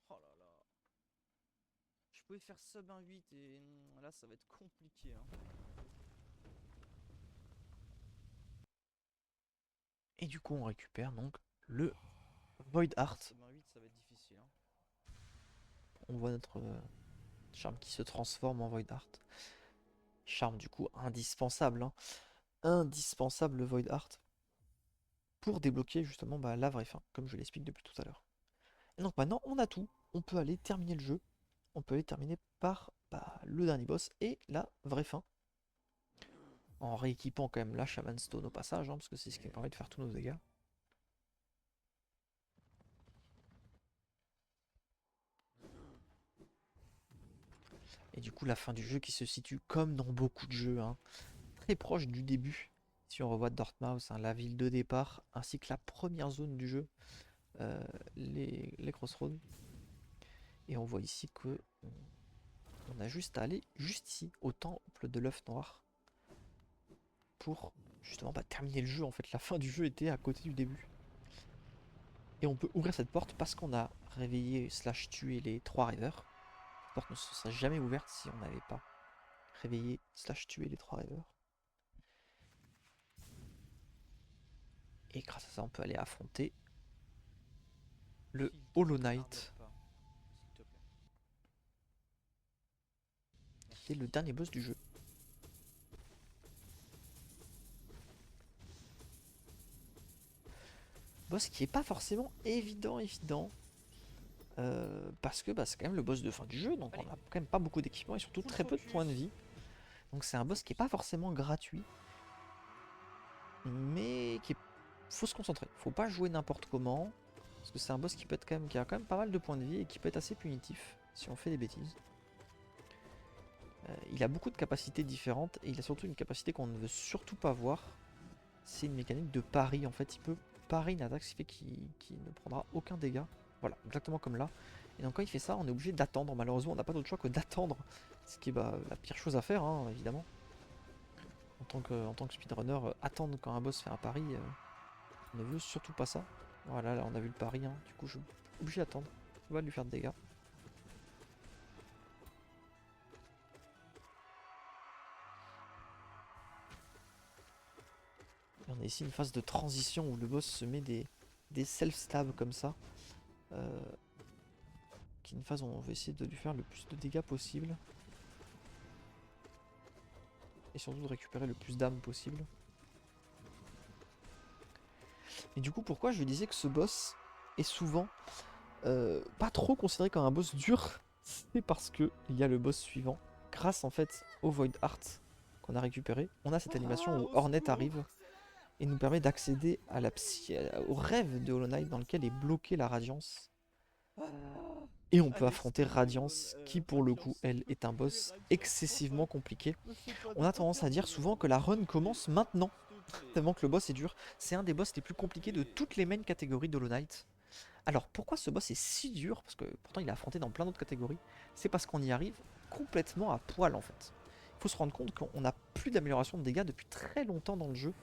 Oh là là. Je pouvais faire sub 1-8 et là ça va être compliqué, hein. Et du coup on récupère donc le Void Heart. Sub 1-8 ça va être difficile, hein. On voit notre charme qui se transforme en Void Heart. Charme du coup indispensable, hein. Indispensable le Void Heart pour débloquer justement bah, la vraie fin, comme je l'explique depuis tout à l'heure. Et donc maintenant on a tout. on peut aller terminer le jeu. On peut aller terminer par le dernier boss et la vraie fin. En rééquipant quand même la Shaman Stone au passage, hein, parce que c'est ce qui nous permet de faire tous nos dégâts. Et du coup la fin du jeu qui se situe comme dans beaucoup de jeux, hein, très proche du début. Si on revoit Dortmouth, hein, la ville de départ, ainsi que la première zone du jeu, les Crossroads. Et on voit ici que on a juste à aller juste ici, au temple de l'œuf noir, pour justement terminer le jeu. En fait, la fin du jeu était à côté du début. Et on peut ouvrir cette porte parce qu'on a réveillé slash tué les 3 rêveurs. Cette porte ne se serait jamais ouverte si on n'avait pas réveillé slash tué les 3 rêveurs. Et grâce à ça, on peut aller affronter le Hollow Knight, qui est le dernier boss du jeu. Boss qui est pas forcément évident, parce que c'est quand même le boss de fin du jeu, donc on a quand même pas beaucoup d'équipements et surtout très peu de points de vie. Donc c'est un boss qui est pas forcément gratuit, mais qui est... faut se concentrer, faut pas jouer n'importe comment, parce que c'est un boss qui peut être quand même, qui a quand même pas mal de points de vie et qui peut être assez punitif si on fait des bêtises. Il a beaucoup de capacités différentes et il a surtout une capacité qu'on ne veut surtout pas voir. C'est une mécanique de pari, en fait il peut parier une attaque, ce qui fait qu'il ne prendra aucun dégât. Voilà, exactement comme là. Et donc quand il fait ça, on est obligé d'attendre. Malheureusement, on n'a pas d'autre choix que d'attendre. Ce qui est la pire chose à faire, hein, évidemment. En tant que speedrunner, attendre quand un boss fait un pari, on ne veut surtout pas ça. Voilà, là on a vu le pari, hein. Du coup je suis obligé d'attendre. On va lui faire de dégâts. Et on a ici une phase de transition où le boss se met des self-stabs comme ça. Qui est une phase où on va essayer de lui faire le plus de dégâts possible. Et surtout de récupérer le plus d'âme possible. Et du coup, pourquoi je disais que ce boss est souvent pas trop considéré comme un boss dur, c'est parce que il y a le boss suivant. Grâce en fait au Void Heart qu'on a récupéré, on a cette animation où Hornet arrive et nous permet d'accéder à au rêve de Hollow Knight dans lequel est bloquée la Radiance. Et on peut affronter Radiance, qui pour le coup, elle, est un boss excessivement compliqué. On a tendance à dire souvent que la run commence maintenant, tellement que le boss est dur. C'est un des boss les plus compliqués de toutes les main catégories d'Hollow Knight. Alors pourquoi ce boss est si dur? Parce que pourtant il est affronté dans plein d'autres catégories. C'est parce qu'on y arrive complètement à poil en fait. Il faut se rendre compte qu'on n'a plus d'amélioration de dégâts depuis très longtemps dans le jeu.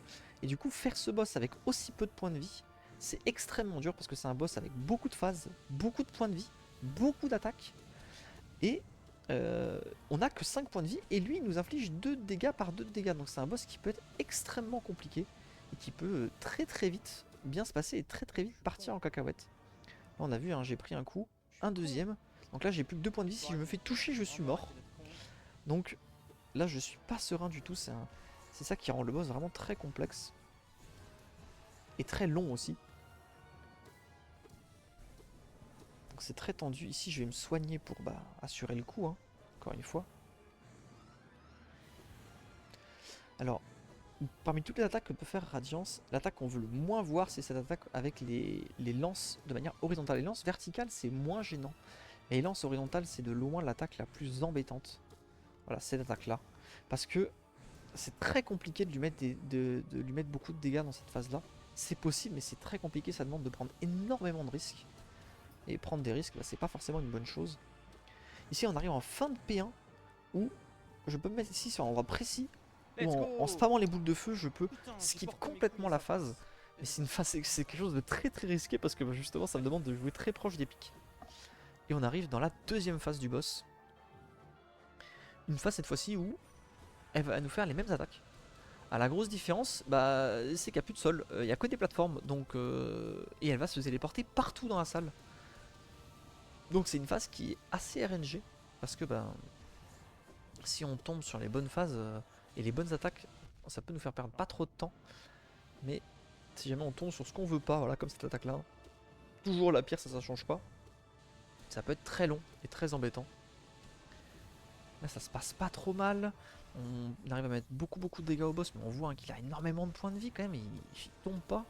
Et du coup faire ce boss avec aussi peu de points de vie, c'est extrêmement dur parce que c'est un boss avec beaucoup de phases, beaucoup de points de vie, beaucoup d'attaques. Et on n'a que 5 points de vie et lui il nous inflige 2 dégâts par 2 dégâts. Donc c'est un boss qui peut être extrêmement compliqué et qui peut très vite bien se passer et très vite partir en cacahuète. Là, on a vu, hein, j'ai pris un coup, un deuxième. Donc là j'ai plus que 2 points de vie, si je me fais toucher je suis mort. Donc là je suis pas serein du tout, c'est ça qui rend le boss vraiment très complexe. Et très long aussi. Donc c'est très tendu, ici je vais me soigner pour assurer le coup, hein, encore une fois. Alors, parmi toutes les attaques que peut faire Radiance, l'attaque qu'on veut le moins voir c'est cette attaque avec les lances de manière horizontale. Les lances verticales c'est moins gênant. Et les lances horizontales c'est de loin l'attaque la plus embêtante. Voilà, cette attaque là. Parce que c'est très compliqué de lui mettre, de lui mettre beaucoup de dégâts dans cette phase là. C'est possible mais c'est très compliqué, ça demande de prendre énormément de risques. Et prendre des risques, c'est pas forcément une bonne chose. Ici on arrive en fin de P1 où je peux me mettre ici sur un endroit précis où en spammant les boules de feu je peux skip complètement la phase. Mais c'est une phase, c'est quelque chose de très risqué parce que justement ça me demande de jouer très proche des pics. Et on arrive dans la deuxième phase du boss. Une phase cette fois-ci où elle va nous faire les mêmes attaques. Ah, la grosse différence, c'est qu'il n'y a plus de sol, il n'y a que des plateformes, donc et elle va se téléporter partout dans la salle. Donc c'est une phase qui est assez RNG, parce que si on tombe sur les bonnes phases et les bonnes attaques, ça peut nous faire perdre pas trop de temps. Mais si jamais on tombe sur ce qu'on veut pas, voilà comme cette attaque là, toujours la pire, ça change pas. Ça peut être très long et très embêtant. Là, ça se passe pas trop mal. On arrive à mettre beaucoup de dégâts au boss, mais on voit hein, qu'il a énormément de points de vie quand même. Il tombe pas.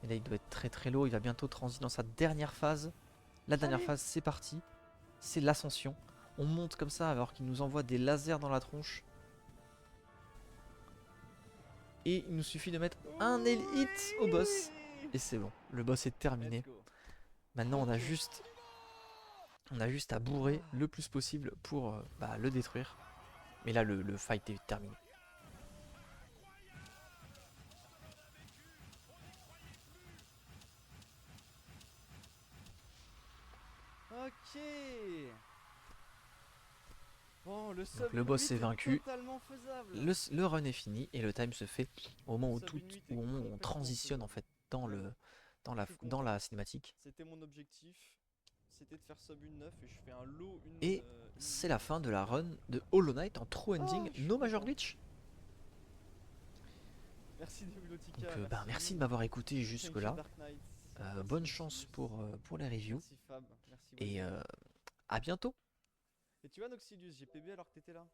Et là, il doit être très low. Il va bientôt transit dans sa dernière phase. La dernière Allez. phase, c'est parti. C'est l'ascension. On monte comme ça alors qu'il nous envoie des lasers dans la tronche. Et il nous suffit de mettre un hit au boss. Et c'est bon, le boss est terminé. Let's go. Maintenant Ok. on a juste à bourrer le plus possible pour le détruire. Mais là le fight est terminé. Ok. Bon, le Donc sub le une boss 8 est est vaincu. totalement faisable. Le run est fini et le time se fait au moment où, Sub une 8 est où on complètement transitionne en faisable. fait dans, Même, je suis dans content. la cinématique. C'était mon objectif. C'était de faire sub une 9 et je fais un low Et une c'est 8. la fin de la run de Hollow Knight en true Oh, ending je suis no major content. glitch. Merci Donc Debilotica, merci de merci. m'avoir écouté jusque Thank you là. Dark Knight. Merci Bonne chance Noxilius. pour les reviews. Merci Fab. Merci Et Wendell. à bientôt. Et tu vois Noxilius, j'ai PB alors que t'étais là.